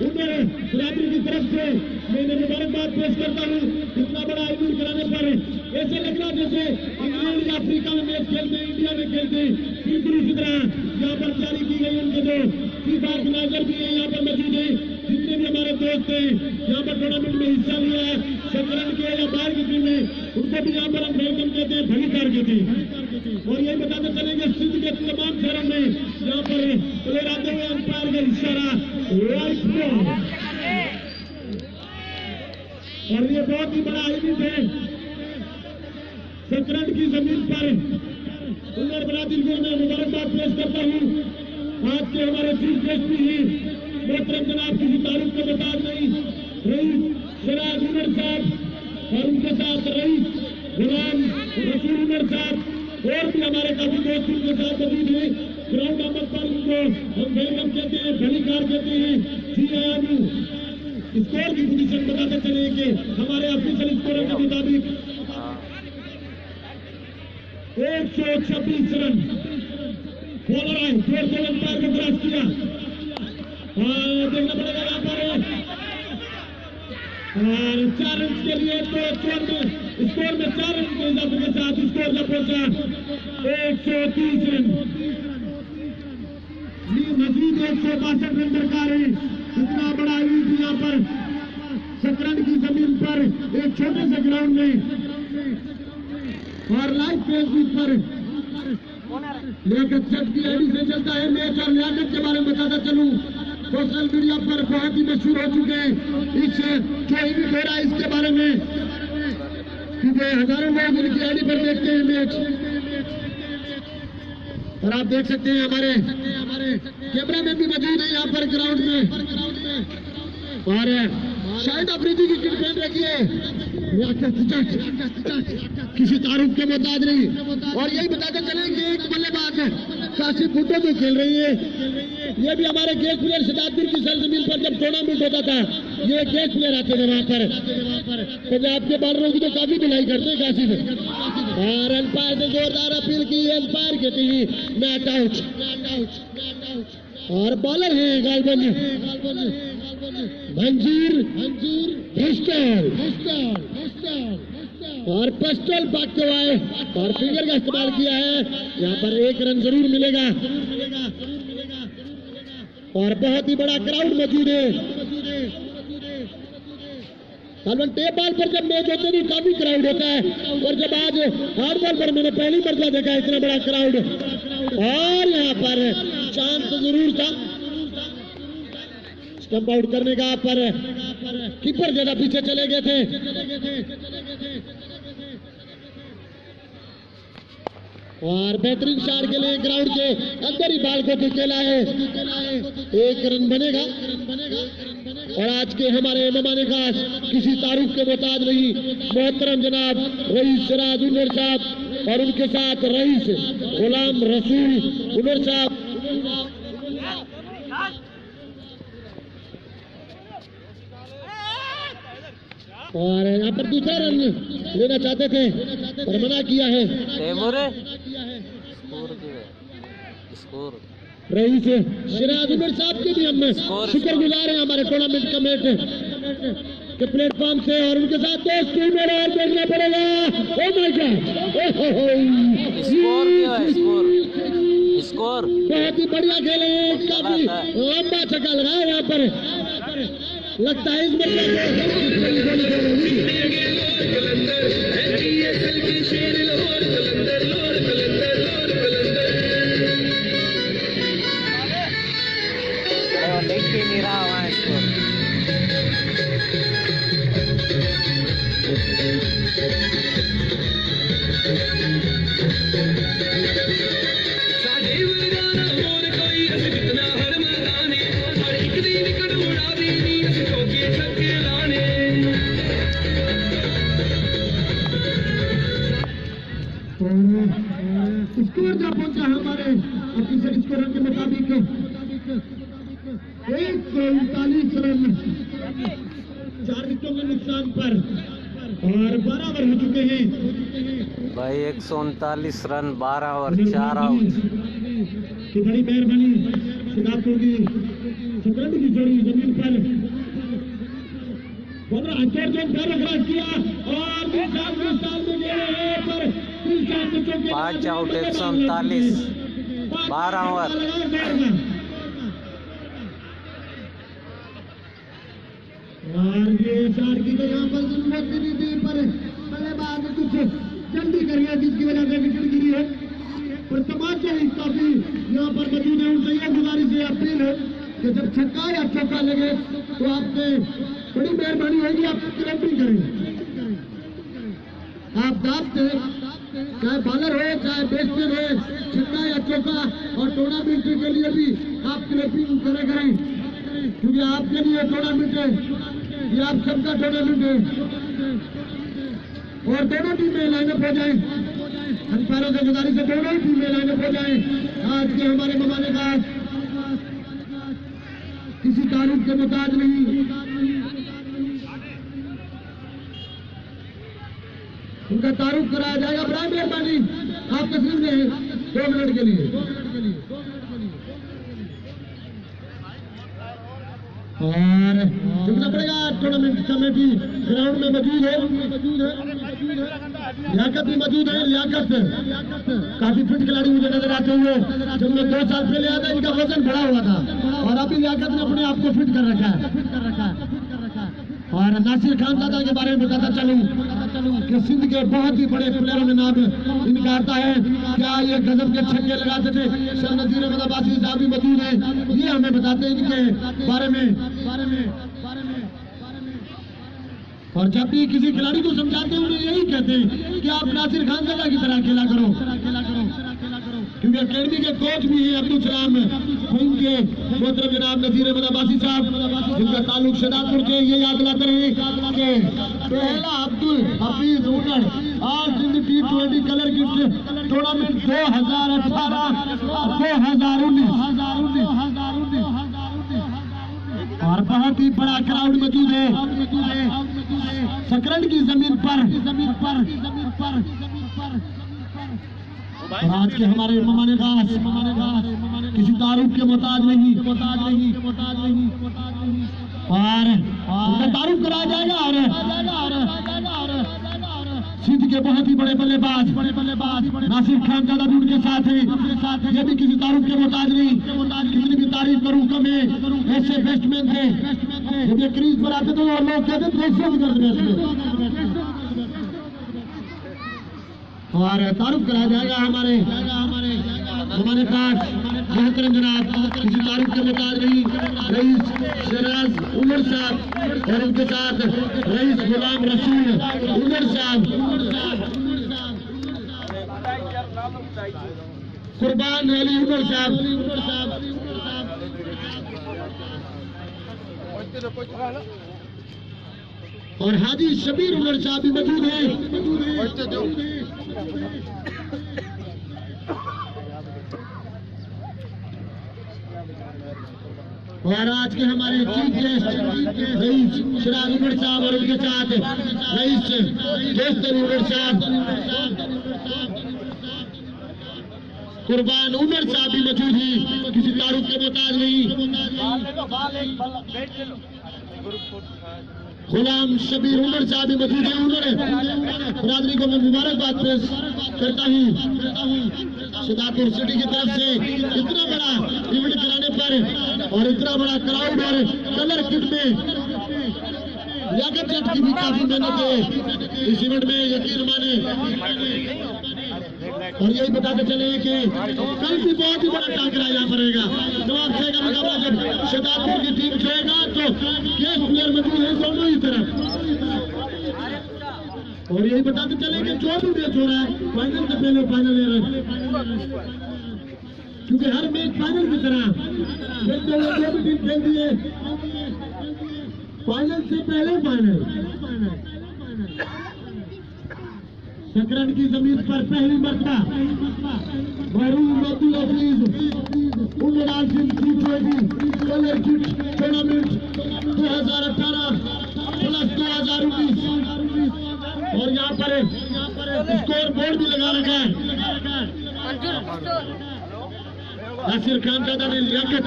C: उधर बराबरी की तरफ से मैंने मुबारकबाद पेश करता हूँ इतना बड़ा आयोजन कराने पर ऐसे लग रहा जैसे इंग्लैंड या अफ्रीका में मैच खेलते इंडिया में खेलते बिल्कुल इसी तरह यहाँ पर जारी की गई उनके दो फीफा ऑर्गेनाइजर भी है यहाँ पर मौजूद है जितने भी हमारे दोस्त हैं यहाँ पर टूर्नामेंट में हिस्सा लिया है शतरंज के या बाहर की टीम में उनको भी यहाँ पर हम वेलकम कहते हैं भलीकार कहते हैं और यही बताते चलेंगे सिंध के तमाम शहरों में यहाँ पर प्लेयर आते हुए अंपायर का इशारा राइट बॉल और ये बहुत ही बड़ा इवेंट है शतरंज की जमीन पर उमर बरादरी को मैं मुबारकबाद पेश करता हूँ आज के हमारे चीफ गेस्ट भी मोहतरम जनाब किसी तारीफ को बता नहीं रईस सिराज उमर साहब और उनके साथ रईस गुलाम रसूल उमर साहब और भी हमारे काफी दोस्त उनके साथ मौजूद हैं ग्राउंड नंबर पर उनको हम वेलकम कहते हैं भलीकार कहते हैं स्कोर की पोजीशन बताते चले कि हमारे ऑफिशियल स्कोर के मुताबिक 126 रन बॉलर आए जोर से अंपायर को क्रॉस किया देखना पड़ेगा यहाँ पर और 4 रन के लिए तो स्कोर में 4 रन के इजाफे के साथ स्कोर का पहुंचा 130 रन मजीद 162 रन दरकार है इतना बड़ा इवेंट यहाँ पर शतरंज की जमीन पर एक छोटे से ग्राउंड में और लाइव फेसबुक पर लियाकत जट की आईडी से चलता है मैच और लियाकत के बारे में बताता चलूं सोशल मीडिया पर बहुत ही मशहूर हो चुके हैं। इस जो इवेंट हो रहा है इसके बारे में, क्योंकि हजारों लोग इनकी आईडी पर देखते हैं मैच। और आप देख सकते हैं हमारे कैमरा मैन भी मौजूद है यहाँ पर ग्राउंड में। और शाहिद अफरीदी की किट पहन रखी है, किसी तारुफ के मोहताज नहीं। और यही बताते चले कि एक बल्लेबाज काशिफ भुट्टो जो खेल रही है, ये भी हमारे गेस्ट प्लेयर शताब्दी की सरजमीन पर जब टूर्नामेंट होता था, ये गेस्ट प्लेयर आते थे वहां पर। पंजाब के बॉलरों की तो काफी धुलाई करते हैं काशिफ। और अंपायर ने जोरदार अपील की, अंपायर कहते हैं नॉट आउट। और बॉलर है गालबन मंजूर पिस्टल और पिस्टल भागते हुए और फिंगर का इस्तेमाल किया है। यहाँ पर 1 रन जरूर मिलेगा। और बहुत ही बड़ा क्राउड मौजूद है। टेप बॉल पर जब मैच होते हैं काफी क्राउड होता है, और जब आज हार्ड बॉल पर मैंने पहली मरतबा देखा इतना बड़ा क्राउड। और यहाँ पर चांस जरूर था स्टंप आउट करने का, पर कीपर ज्यादा पीछे चले गए थे। और बेहतरीन शॉट के लिए ग्राउंड के अंदर ही बाल को धकेला है। 1 रन बनेगा। और आज के हमारे मेहमान खास किसी तारुफ के मोहताज नहीं, मोहतरम जनाब रईस सिराज उमर साहब और उनके साथ रईस गुलाम रसूल उमर साहब। और यहाँ पर दूसरा रन लेना चाहते थे पर मना किया है। रईस सिराज उमर साहब के भी हम शुक्रगुजार हैं हमारे टूर्नामेंट कमेटी के प्लेटफॉर्म से। और उनके साथ दोस्त टीम और देखना पड़ेगा। ओ माय गॉड,
E: स्कोर
C: बहुत ही बढ़िया खेले, काफी लंबा छक्का लगाया यहाँ पर। लगता है इस
E: नहीं रहा वहाँ स्कोर। स्कोर जब पहुंचा हमारे ऑफिसर स्कोर के मुताबिक 139 रन 4 विकेटों के नुकसान पर और 12 ओवर हो चुके हैं भाई। 139 रन 12 ओवर 4 आउट
C: की बड़ी मेहरबानी सिद्धार्थों की शतरंज की जोड़ी जमीन पर किया और
E: 5 आउट 139 12 ओवर।
C: और ये शॉट की तो यहाँ पर जरूरत नहीं थी, पर बल्लेबाज ने कुछ जल्दी कर गया जिसकी वजह से विकेट गिरी है। पर तमाचे काफी यहाँ पर मौजूद है। उनसे यह गुजारिश है, अपील है कि जब छक्का या चौका लगे तो आपसे बड़ी मेहरबानी होगी आप क्लैपिंग करें। आप दाबते चाहे बॉलर हो चाहे बैट्समैन हो, छक्का या चौका और टूर्नामेंट के लिए भी आप क्लैपिंग करें, क्योंकि आपके लिए टूर्नामेंट है, ये आप सबका टूर्नामेंट है। और दोनों टीमें लाइनअप हो जाएं, अंपायरों से गुजारिश है दोनों टीमें लाइनअप हो जाएं। आज के हमारे मेहमान का किसी तारुफ के मुताज नहीं। उनका तारुफ कराया जाएगा। बड़ा मेहरबानी आप तस्लीम लें 2 मिनट के लिए। और चुकना पड़ेगा टूर्नामेंट कमेटी ग्राउंड में मौजूद है, लियाकत भी मौजूद है। लियाकत काफी फिट खिलाड़ी मुझे नजर आते हुए, जब मैं 2 साल पहले आया इनका वजन बढ़ा हुआ था और अभी लियाकत ने अपने आप को फिट कर रखा है। और नासिर खान दादा के बारे में बताता चलूं, कि सिंध के बहुत ही बड़े प्लेयरों में नाम इनका आता है। क्या ये गजब के छक्के लगाते थे। सर नजीर अहमद अब्बासी साहब भी मौजूद हैं, ये हमें बताते हैं इनके बारे में। और जब भी किसी खिलाड़ी को समझाते हैं उन्हें यही कहते हैं कि आप नासिर खान दादा की तरह खेला करो, क्योंकि अकेडमी के कोच भी हैं अब्दुल सलाम इनके मोहतरम जनाब नजीर अहमद अब्बासी साहब, जिनका ताल्लुक शहजादपुर से। ये याद दिलाते रहे कि पहला अब्दुल हफीज उमर आज Sindh T20 colour kit tournament 2018-2019 और बहुत ही बड़ा क्राउड मौजूद है सकरंद की जमीन पर। और आज के हमारे मेहमान खास किसी तारुफ के मोहताज नहीं और उनका तारुफ कराया जाएगा। और सिंध के बहुत ही बड़े बल्लेबाज नासिर खान दादा भी उनके साथ है। ये भी किसी तारुफ के मोहताज नहीं, कितनी भी तारीफ करूं कम है। ऐसे बैट्समैन थे जब ये क्रीज पर आते थे और लोग कहते थे बैट्समैन। और तारुफ कराया जाएगा हमारे पास मोहतरम जनाब किसी तारुफ के मोहताज नहीं, रईस शहराज उमर साहब और उनके साथ रईस गुलाम रसूल उमर साहब, कुर्बान अली उमर साहब और हाजी शबीर उमर साहब भी मौजूद हैं। और आज के हमारे chief guest rice Sharaj Umar साहब और उनके साथ रईस गेस्टर उमर साहब, कुर्बान उमर साहब भी मौजूद हैं, किसी तारुफ के मोहताज नहीं। गुलाम शबीर उमर साहब भी मौजूद है। उन्होंने बरादरी को मैं मुबारकबाद पेश करता हूँ शहजादपुर सिटी की तरफ से इतना बड़ा इवेंट कराने पर और इतना बड़ा क्राउड और कलर किट में। लियाकत जट की भी काफी मेहनत है इस इवेंट में, यकीन माने। और यही बताते चले कि कल भी बहुत ही बड़ा टाकरा यहाँ पर रहेगा। नवाब शाह का मुकाबला जब शहजादपुर की टीम खेलेगा तो गेस्ट प्लेयर मौजूद है दोनों ही तरफ। और यही बताते चले कि जो भी मैच हो रहा है फाइनल से पहले फाइनल ले रहे, क्योंकि हर मैच फाइनल की तरह खेलते हुए जो भी टीम खेलती है फाइनल से पहले फाइनल। सकरंद की जमीन पर पहली मरतबा महरूम Abdul Hafeez Umran Singh T20 colour kit tournament 2018 plus 2019 और यहाँ पर स्कोर बोर्ड भी लगा रखा है। नासिर खान दादा ने लियाकत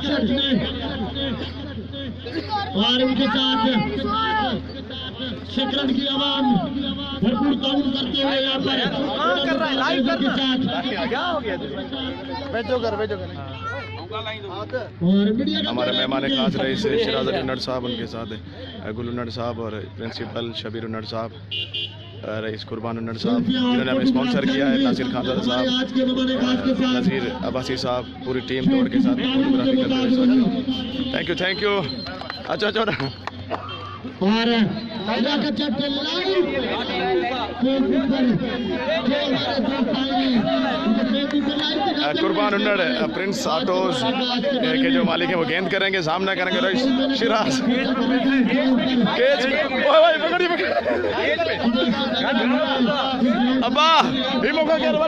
C: शख्स ने और उनके साथ सकरंद की आवाम भरपूर ताउन करते हुए यहाँ पर के साथ और मीडिया
D: हमारे मेहमान खास रईस शराज अली नट साहब, उनके साथ गुल नट साहब और प्रिंसिपल शबीर नट साहब, रईस कुर्बान नट साहब जिन्होंने हमें स्पॉन्सर किया है, नासिर खान दादा साहब, नजीर अब्बासी साहब, पूरी टीम दौड़ के साथ फोटोग्राफी करते हुए। Thank you. अच्छा
C: और
D: कुर्बान उन्नड़ प्रिंस ऑटोज के जो मालिक है वो गेंद करेंगे, सामना करेंगे रईस शिराज। अब्बा भी मौका क्या थोड़ा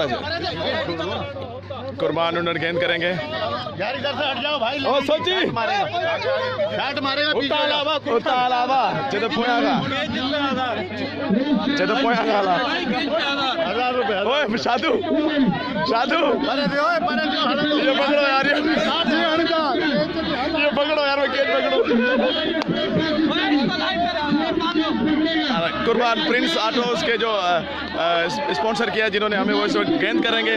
D: सा कुर्बान उन्नड़ गेंद करेंगे।
B: यार इधर से हट जाओ भाई।
D: ओ सोची
B: शॉट मारेगा
D: उतालावा जद पोयागा
B: 1000 रुपए।
D: ओए साधु ये पकड़ो यार, ये पकड़ो यार, विकेट पकड़ो। कुर्बान प्रिंस ऑटोज के जो स्पॉन्सर किया, जिन्होंने हमें वो इस वक्त गेंद करेंगे।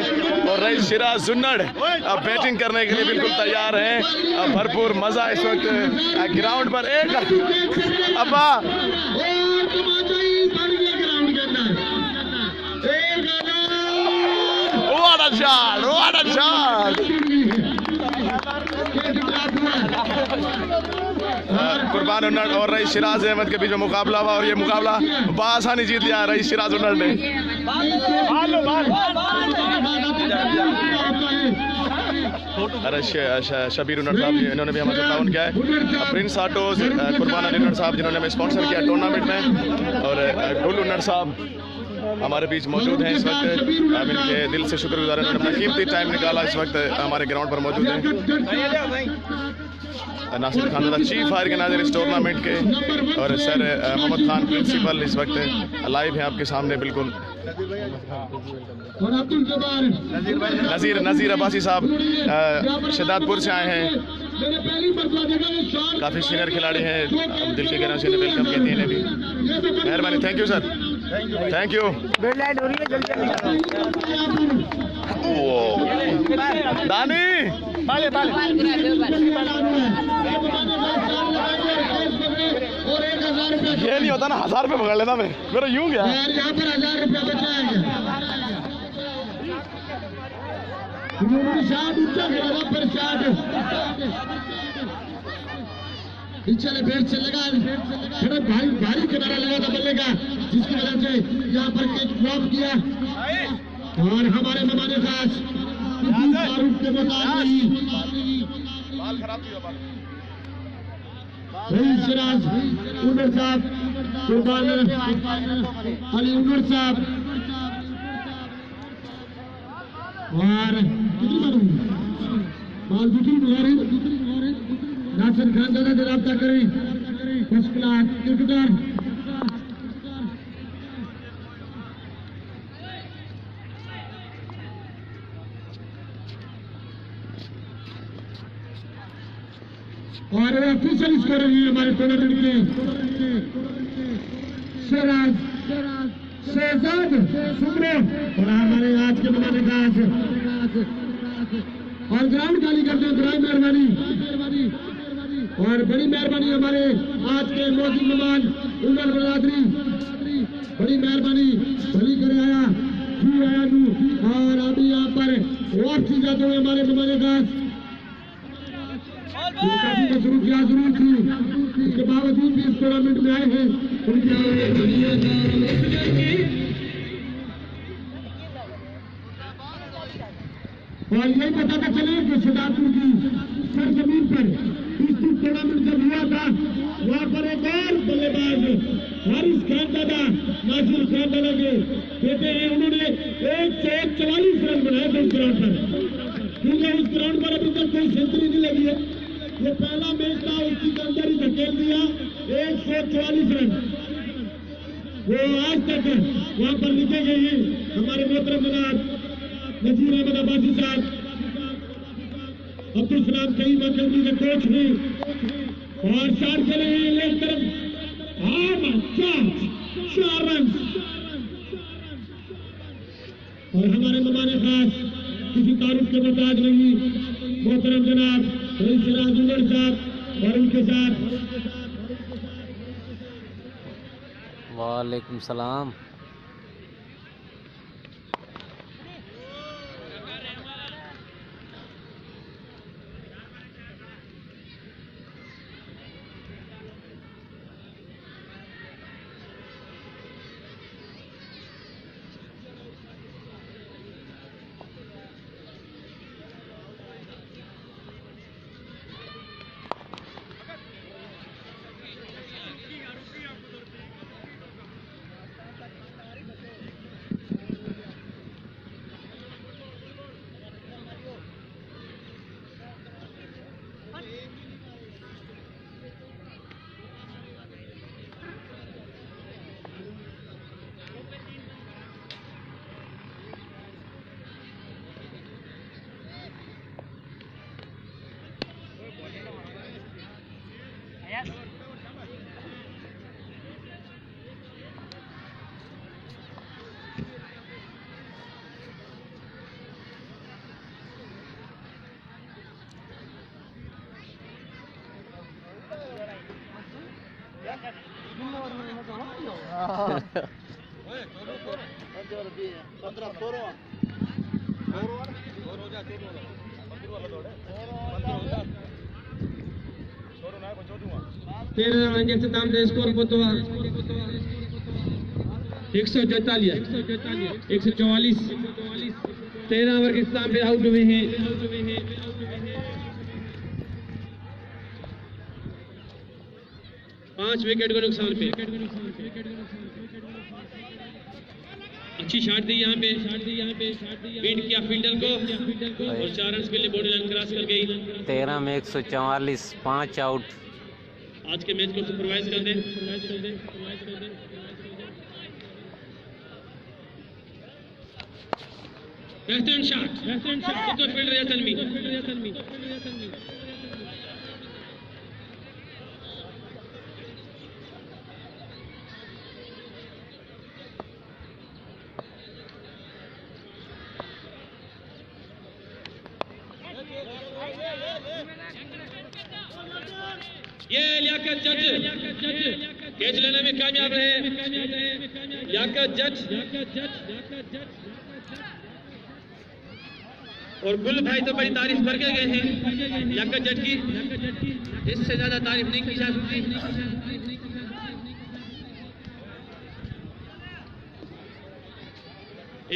D: और रईस सिराज जुन्नड़ बैटिंग करने के लिए बिल्कुल तैयार हैं। भरपूर मजा इस वक्त ग्राउंड पर। एक अब्बा What a shot! What a shot! कुर्बान उन्नड़ और रईस सिराज अहमद के बीच में मुकाबला हुआ और ये मुकाबला बआसानी जीत लिया रईस सिराज उन्नड़ ने। अरे शबीर उन्नड़ साहब, इन्होंने भी हमारे ताउन किया है। प्रिंस ऑटोज, कुर्बान अली उन्नड़ साहब जिन्होंने हमें स्पॉन्सर किया टूर्नामेंट में, और गुल उन्नड़ साहब हमारे बीच मौजूद हैं इस वक्त। हम इनके दिल से शुक्रगुजार हैं, उन्होंने अपना कीमती टाइम निकाला, इस वक्त हमारे ग्राउंड पर मौजूद हैं। नासिर खान चीफ फायर के नाजिर इस टूर्नामेंट के, और सर मोहम्मद खान प्रिंसिपल इस वक्त लाइव हैं आपके सामने बिल्कुल। नज़ीर अब्बासी साहब शहदादपुर से आए हैं, काफ़ी सीनियर खिलाड़ी हैं, हम दिल के गहराई से वेलकम कहते हैं इन्हें भी। मेहरबानी, thank you sir, thank you. दानी ये नहीं होता ना, 1000 रुपये पकड़ लेता मैं, मेरा यूं गया।
E: यहाँ पर 1000 रुपया बचा है। चले बैट से लगा, थोड़ा भारी किनारा लगा था बल्ले का, जिसकी वजह से यहाँ पर कैच ड्रॉप किया। और हमारे ममाने खास के रईस सिराज उन्नड़ साहब, कुर्बान अली उन्नड़ साहब, और नासिर खान दादा से रब्ता करें, फर्स्ट क्लास क्रिकेटर। और ऑफिशियल स्कोर है हमारे टूर्नामेंट के शहजाद सुमरो, और हमारे आज के मनाने का और ग्राउंड खाली करते हैं, बड़ी मेहरबानी और बड़ी मेहरबानी हमारे आज के मौजूद मेहमान उन्नड़ बरादरी, बड़ी मेहरबानी भली करे आया जी आया नू। और अभी यहाँ पर वापसी जाते हुए हमारे मनाने का काफी शुरू किया जरूर थी, इसके बावजूद भी इस टूर्नामेंट में आए हैं। और यही बताना चले कि शहदादपुर की सरजमीन पर इस टूर्नामेंट जब हुआ था, वहाँ पर एक और बल्लेबाज हारिस खान दादा, नासिर खान दादा के बेटे हैं, उन्होंने 144 रन बनाए थे उस ग्राउंड पर, क्योंकि उस ग्राउंड पर अभी तक कोई सेंचुरी नहीं लगी है। ये पहला मैच था, उसी के अंदर ही धकेल दिया 144 रन, वो आज तक वहाँ पर लिखे गए हैं। हमारे मोहतरम जनाब नजीर अहमद अब्बासी साहब, अब्दुल सलाम कईम अकेडमी के कोच हैं, और शॉट खेले हैं लेग तरफ, 4 रन। और हमारे मेहमान खास किसी तारुफ के मोहताज नहीं, मोहतरम जनाब रईस सिराज उन्नड़ साहब और उनके साथ।
F: वालेकुम सलाम।
C: तेरह रन से दाम से स्कोर को तो 144 144 13 ओवर के इख्तिताम पे आउट हुए हैं। 5 विकेट को नुकसान पे। अच्छी शॉट दी यहाँ पे बीट किया फील्डर को और 4 रन के लिए बॉडी लाइन क्रॉस कर गई।
F: 13 में 144, 5 आउट।
C: आज के मैच को सुपरवाइज कर दें। बेहतरीन शॉट सुपर फील्डर या तन्वी। ये लियाकत जज कैच लेने में कामयाब रहे। लियाकत जज और गुल भाई तो बड़ी तारीफ करके गए हैं लियाकत जज की। इससे ज्यादा तारीफ नहीं की जा सकती।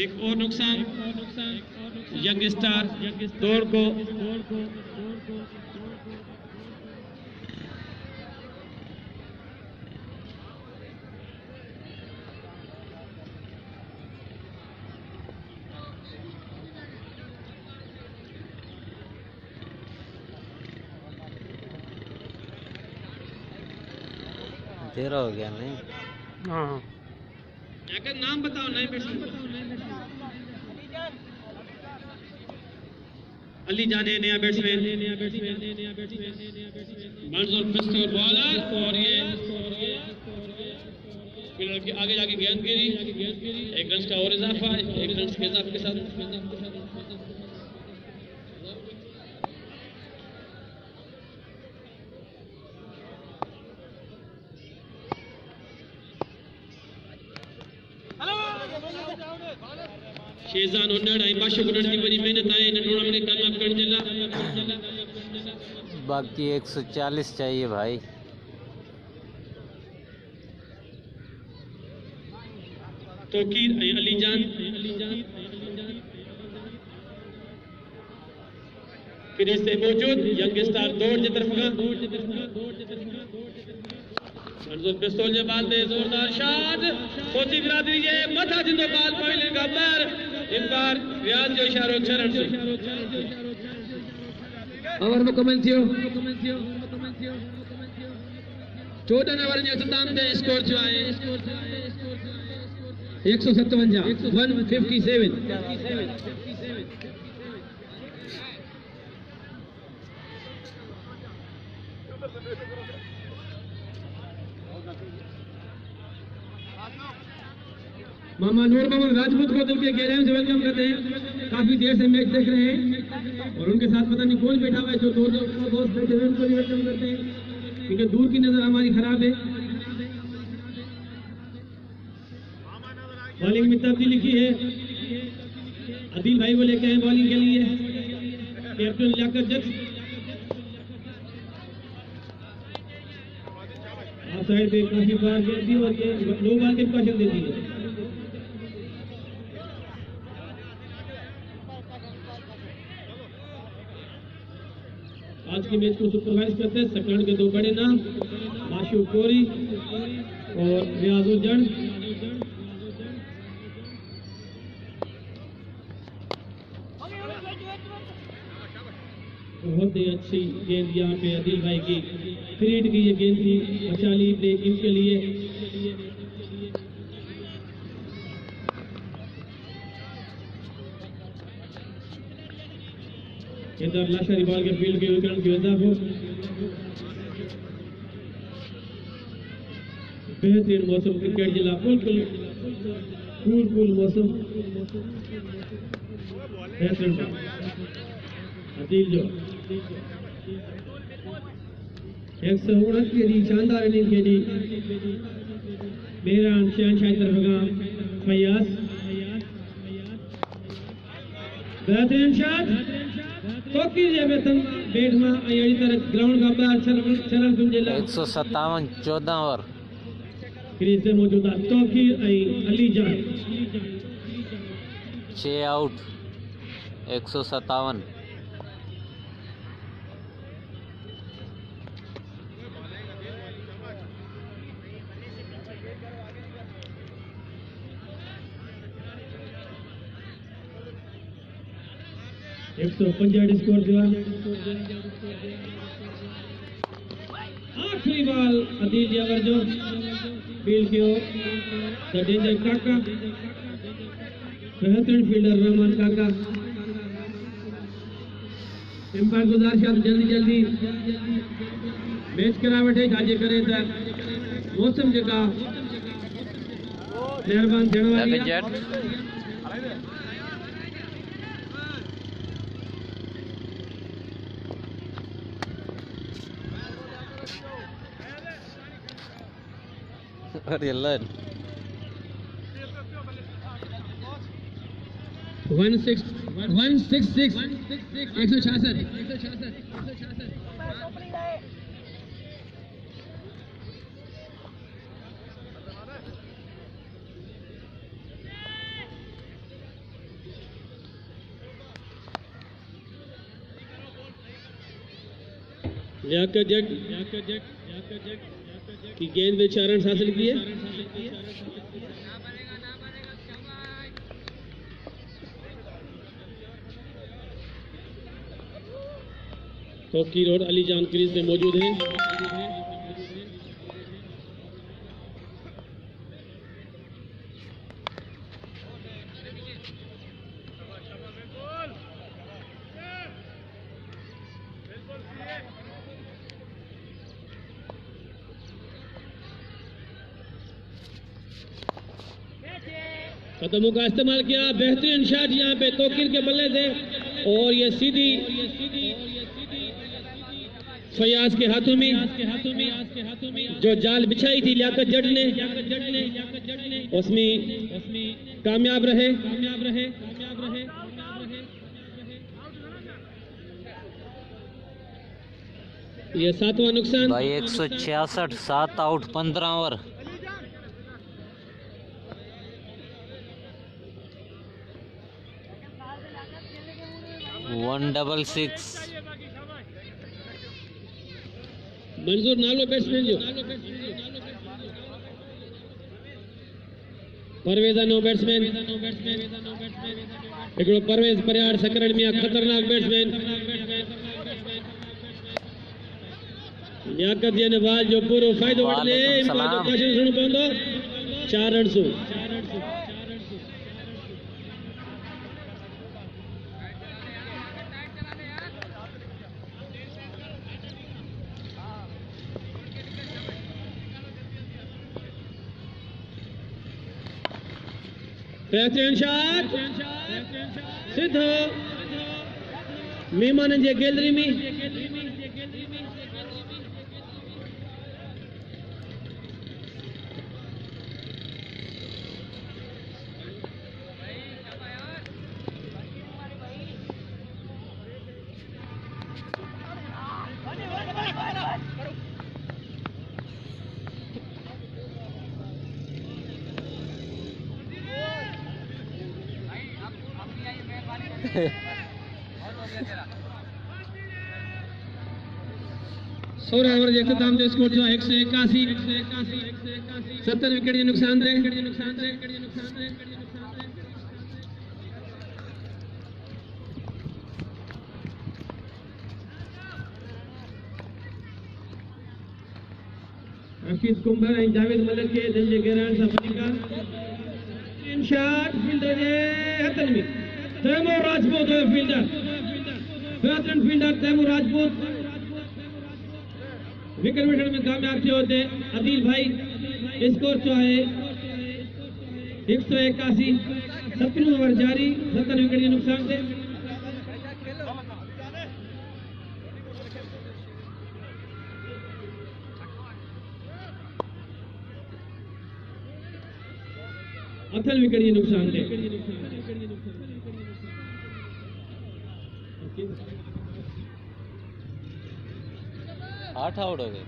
C: एक और नुकसान यंग स्टार दौड़ को
F: तेरह हो गया नहीं।
A: हाँ
C: अगर नाम बताओ नए बैट्समैन। अली जाने नया बैट्समैन। मंजूर पिस्टल बॉलर और ये फील्डर के आगे जाके गेंद गिरी। 1 रन का और इजाफा 1 रन के इजाफे के साथ शेजान उन्नड़ आई बाशो को नड़ती बड़ी मेहनत आए इन टूर्नामेंट कामयाब कर दिला।
F: बाकी 140 चाहिए भाई।
C: तो की अली जान क्रीज से मौजूद यंग स्टार दौड़ की तरफ का मंजूर पिस्तौल जे बाल दे जोरदार शॉट सोची बिरादरी ये मथा जिंदो बाल पहले गब्बर इन बार रियाज जो इशारो चरण से ओवर मुकम्मल थियो 14 ओवर में इख्तिताम दे स्कोर जो आए 157 मामा नूर मोहम्मद राजपूत को दिल के गहराइयों से वेलकम करते हैं। काफी देर से मैच देख रहे हैं और उनके साथ पता नहीं कौन बैठा हुआ है जो दूर दोस्त बैठे हुए उनको भी वेलकम करते हैं क्योंकि दूर की नजर हमारी खराब है। बॉलिंग में तब्दीली की है। आदिल भाई को लेके आए बॉलिंग के लिए कैप्टन लियाकत जज। आप साइड पे काफी बार दी और ये लो बाल के कॉशन देती है। आज के मैच को सुपरवाइज करते हैं सेकंड के 2 बड़े नाम माशू कोरी और रियाजुल जन। बहुत ही अच्छी गेंद यहाँ पे आदिल भाई की क्रिएट की ये गेंद थी बचाली ब्रेक इनके लिए। इधर लाशरी बॉल के फील्ड के विकेट की वजह हो बेहतरीन मौसम क्रिकेट जिला बिल्कुल कूल मौसम बेहतरीन आदिल जो 129 जी शानदार इनिंग खेली मेहरान शहनशाह तरफ फयाज बेहतरीन शॉट तोकी जे बेतन बैट में अड़ी तरह ग्राउंड का बाहर चलन गुंजेला
F: 157 14 ओवर
C: क्रीज में मौजूदा तोकी अली जान
F: 6 आउट 157
C: 150 स्कोर दिया आखिरी बॉल अदील जवर जो फील्ड के द डेंजर काका बेहतरीन फील्डर रहमान काका एम्पायर गुजारिश है जल्दी मैच करा बैठे जाजे करे था मौसम जगह मेहरबान थियण वाली
F: और ये लन
C: 166 166 लियाकत जट की गेंद में 4 रन हासिल किए तोकी रोड अली जान क्रीज में मौजूद हैं कदमों का इस्तेमाल किया बेहतरीन शॉट यहाँ पे तोकीर के बल्ले से और ये सीधी फयाज के हाथों में जो जाल बिछाई थी लियाकत जट ने उसमें कामयाब रहे ये 7वां नुकसान
F: भाई 166 7 आउट 15 ओवर वन 666
C: मंजूर नालो बैट्समैन जो परवेज़ नो बैट्समैन हिकिड़ो परवेज़ परियार सकरण में खतरनाक बैट्समैन लियाकत जी ने बाल जो पूरो फ़ाइदो वठले इन बाल जो कोशिश सुनो पवंदो 4 रन सो बेहतरीन शॉट सिद्धो मेहमान जे गैलरी में सोलह ओवर के इख्तिताम जो स्कोर जो 181 70 विकेट जो नुकसान थे हफीज कुंभर ऐं जावेद मलिक के दिल जे गहराइण सां वञी इन शॉट फील्डर जे हथनि में तैमूर राजपूत हुयो फील्डर बेहतरीन फील्डर तैमूर राजपूत विकेट वठण में कामयाब थियो हुते अदील भाई स्कोर जो है 181 7 ओवर जारी 7 विकेट के नुकसान से अथल विकेट ये नुकसान दे।
F: 8 आउट हो गए।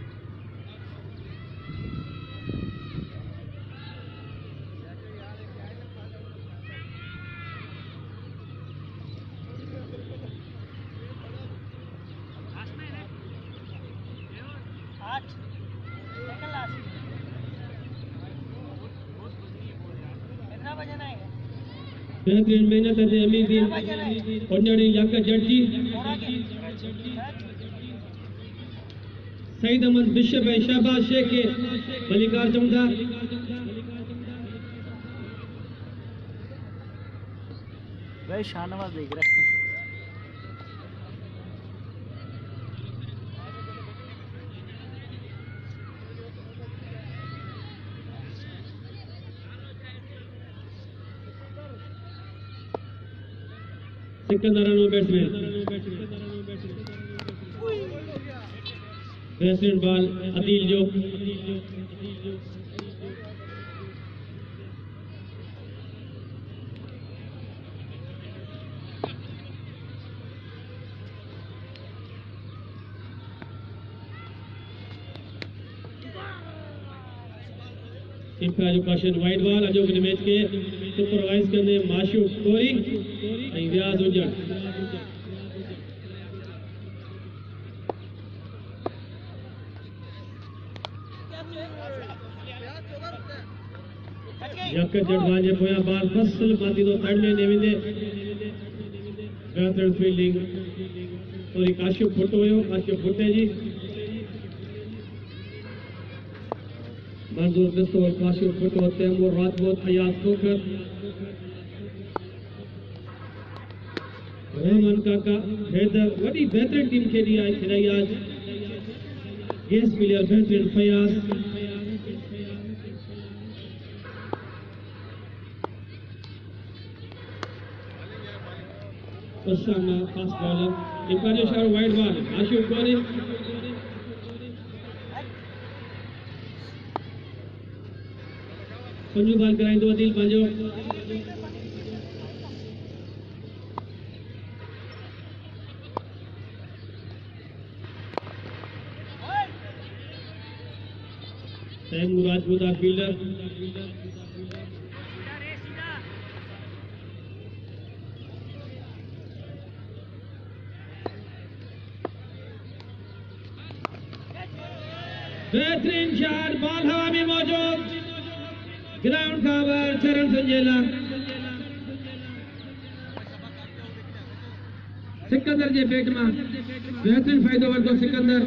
C: बेहतरीन मेहनत है अमीदीन पंजाड़ी याका जड्जी सईद अहमद बिशप है शाहबाज शेख के मलिकार चौंधा
F: भाई शाहनवाज देख रहे हैं।
C: सिकंदर बैट्समैन बेहतरीन बॉल अदील जो इनका जो क्वेश्चन वाइड बॉल अजो के मैच के सुपरवाइज करने माशूक कोरी ऐं रियाज़ हुजण यक जड़वा जे पोयां बॉल फसल माती तो तड़ में ने वेंदे बेहतरीन फील्डिंग और काशिफ फुट हुयो काशिफ फुटे जी मंजूर दस्तोर काशिफ फुट होते हैं वो रात बहुत अयाज होकर रहमान काका हैदर वडी बेहतरीन टीम खेली आज खिलाई आज गेस्ट प्लेयर बेहतरीन Fayaz Osama fast bowler Imran Shah wide ball Ashif Kone पंजू बॉल कराएं दो अदील पंजो तैमूर राजपूत फील्डर बेहतरीन शॉट बॉल हवा में मौजूद ग्राउंड कवर चरण संजेला सिकंदर जे बैट में बेहतरीन फायदो वरतो सिकंदर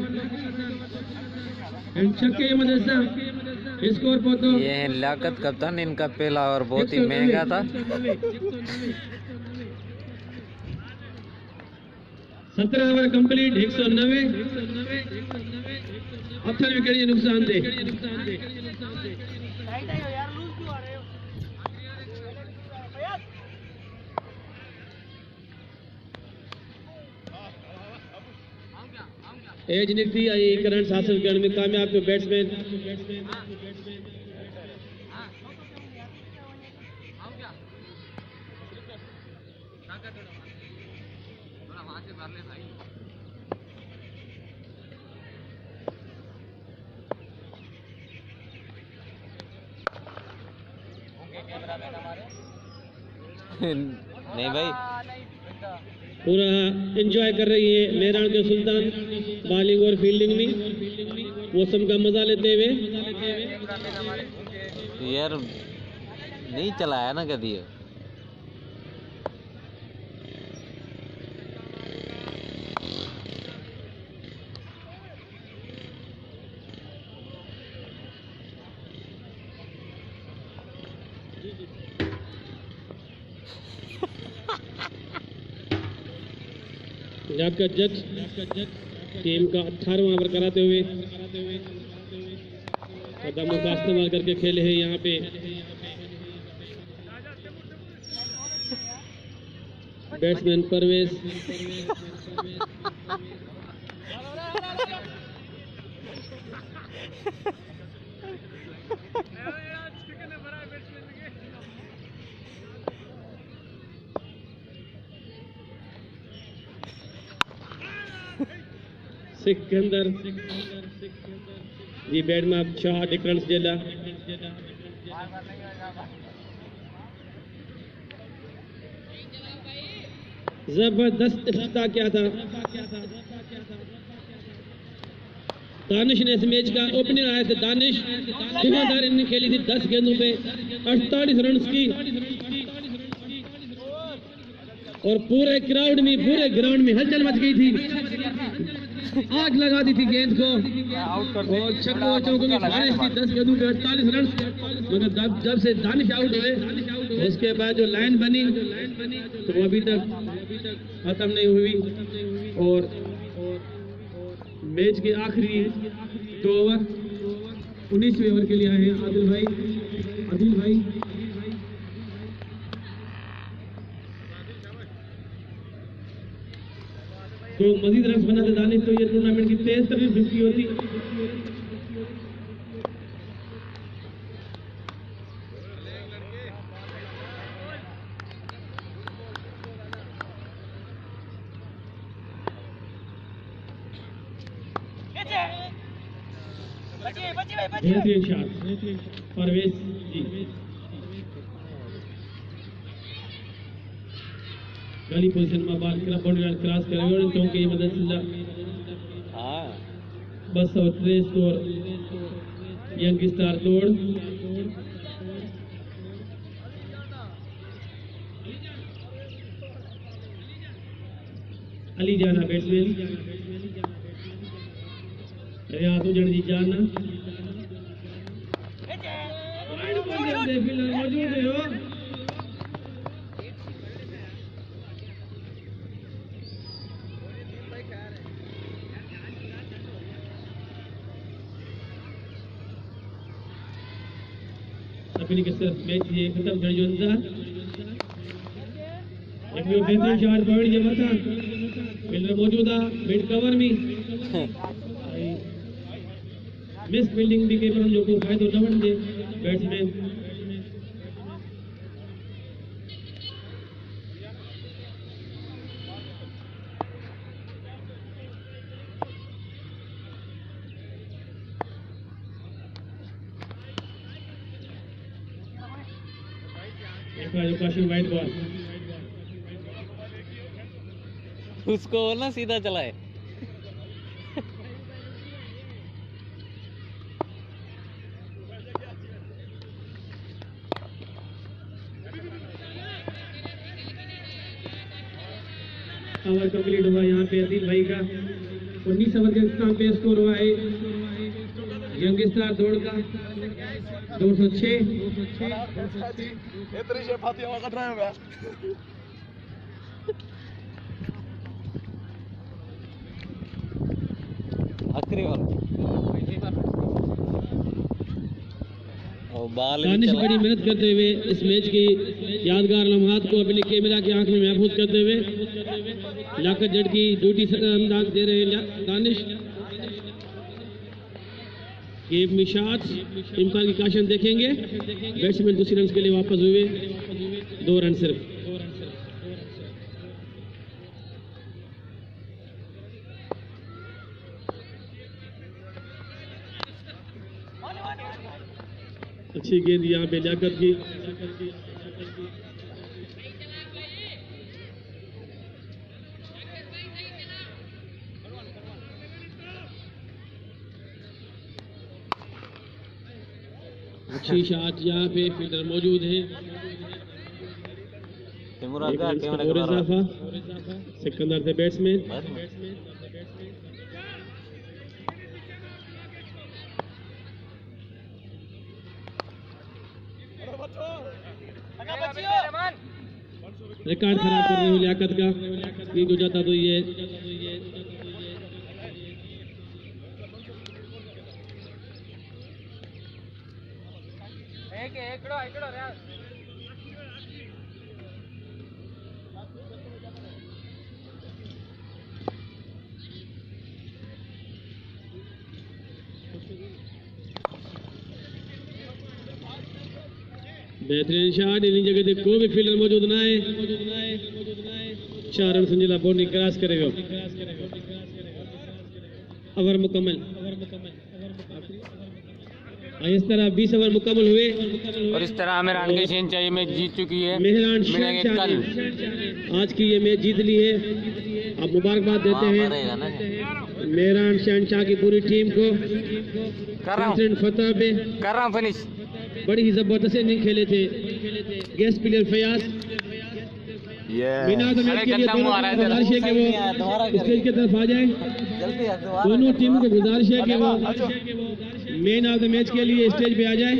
C: एंड छक्के मदरसा स्कोर पहुंचो
F: ये है लियाकत कप्तान इनका पहला और बहुत ही महंगा था
C: 17 ओवर कंप्लीट 190 अथल विकेट ये नुकसान दे एज निकती आई करंट हासिल करने में कामयाब जो बैट्समैन
F: नहीं भाई
C: पूरा एंजॉय कर रही है मेहरान के सुल्तान बॉलिंग और फील्डिंग में मौसम का मजा लेते हुए
F: यार नहीं चलाया ना कभी ये।
C: यादगार जज टीम का 18वां ओवर कराते हुए कदमों का इस्तेमाल करके खेले हैं यहाँ पे बैट्समैन परवेज सिकंदर जी बैट में 6 रन जेला जबरदस्त इफ्तिताह क्या था। दानिश ने इस मैच का ओपनर आया था। दानिश धुआंधार इनिंग खेली थी 10 गेंदों पे 48 रन की और पूरे क्राउड में पूरे ग्राउंड में हलचल मच गई थी। आग लगा दी थी गेंद को और छक्कों चौकों की बारिश थी 10 गेंदों पे 48 रन। मगर जब से दानिश आउट हुए उसके बाद जो लाइन बनी तो वो अभी तक खत्म नहीं हुई और मैच के आखिरी 2 ओवर 19वें ओवर के लिए आए हैं आदिल भाई तो मजीद रन बनाते दानिश तो ये टूर्नामेंट की 73वीं 50 होती। बेहतरीन शॉट परवेज जी गली पोजीशन में बाल बाउंड्री क्रॉस करेगा क्योंकि ये मदद बस और ट्रेस स्कोर यंग स्टार तोड़ अली जाना बैट्समैन रियाज उजड़ जी जाना मौजूद है हो अपनी के साथ मैच ये खत्म कर जोंदा एक बेहतरीन शॉट पॉइंट जमा था फील्डर मौजूदा मिड कवर में मिस फील्डिंग भी के पर हम जो को फायदो न वठंदे बैट्समैन वाइट बॉल
F: उसको ना सीधा चलाए।
C: ओवर कंप्लीट हुआ यहाँ पे अदील भाई का 19 ओवर के इख्तिताम पे स्कोर हुआ है यंग स्टार दौड़ का 206।
F: आखिरी बाल
C: दानिश बड़ी मेहनत करते हुए इस मैच की यादगार लम्हात को अपने कैमरा की आंख में महफूज करते हुए लियाकत जट की ड्यूटी अंदाज दे रहे हैं दानिश। गेम में शॉट्स इम्कान की काशन देखेंगे। बैट्समैन दूसरी रन के लिए वापस हुए 2 रन सिर्फ। अच्छी गेंद यहाँ पे लियाकत की अच्छी शॉट यहाँ पे फील्डर मौजूद है। और इजाफा सिकंदर थे बैट्समैन। रिकॉर्ड खराब कर रहे हो लियाकत का ठीक हो जाता तो ये बेहतरीन शॉट इन जगह ते कोई भी फील्डर मौजूद ना है। 4 रन संजीला बॉल क्रॉस करेगा। ओवर मुकम्मल। इस तरह 20 ओवर मुकम्मल हुए
A: और इस तरह मेहरान की सेंचुरी मैच जीत चुकी है।
C: मेहरान
A: मिलेंगे
C: शहशाह
A: कल।
C: ने आज की ये मैच जीत ली है। अब मुबारकबाद देते हैं मेहरान शहशाह की पूरी टीम को।
A: कर रहा हूँ
C: बेहतरीन फतह पे
A: कर रहा हूँ फिनिश।
C: बड़ी ही जबरदस्त इनिंग खेले थे गेस्ट प्लेयर फयाज। बिना तो मैच के लिए दोनों को गुजारिश है कि वो स्टेज की तरफ आ जाए। दोनों टीमों को गुजारिश है कि वो मेन ऑफ द मैच के लिए स्टेज पे आ जाए।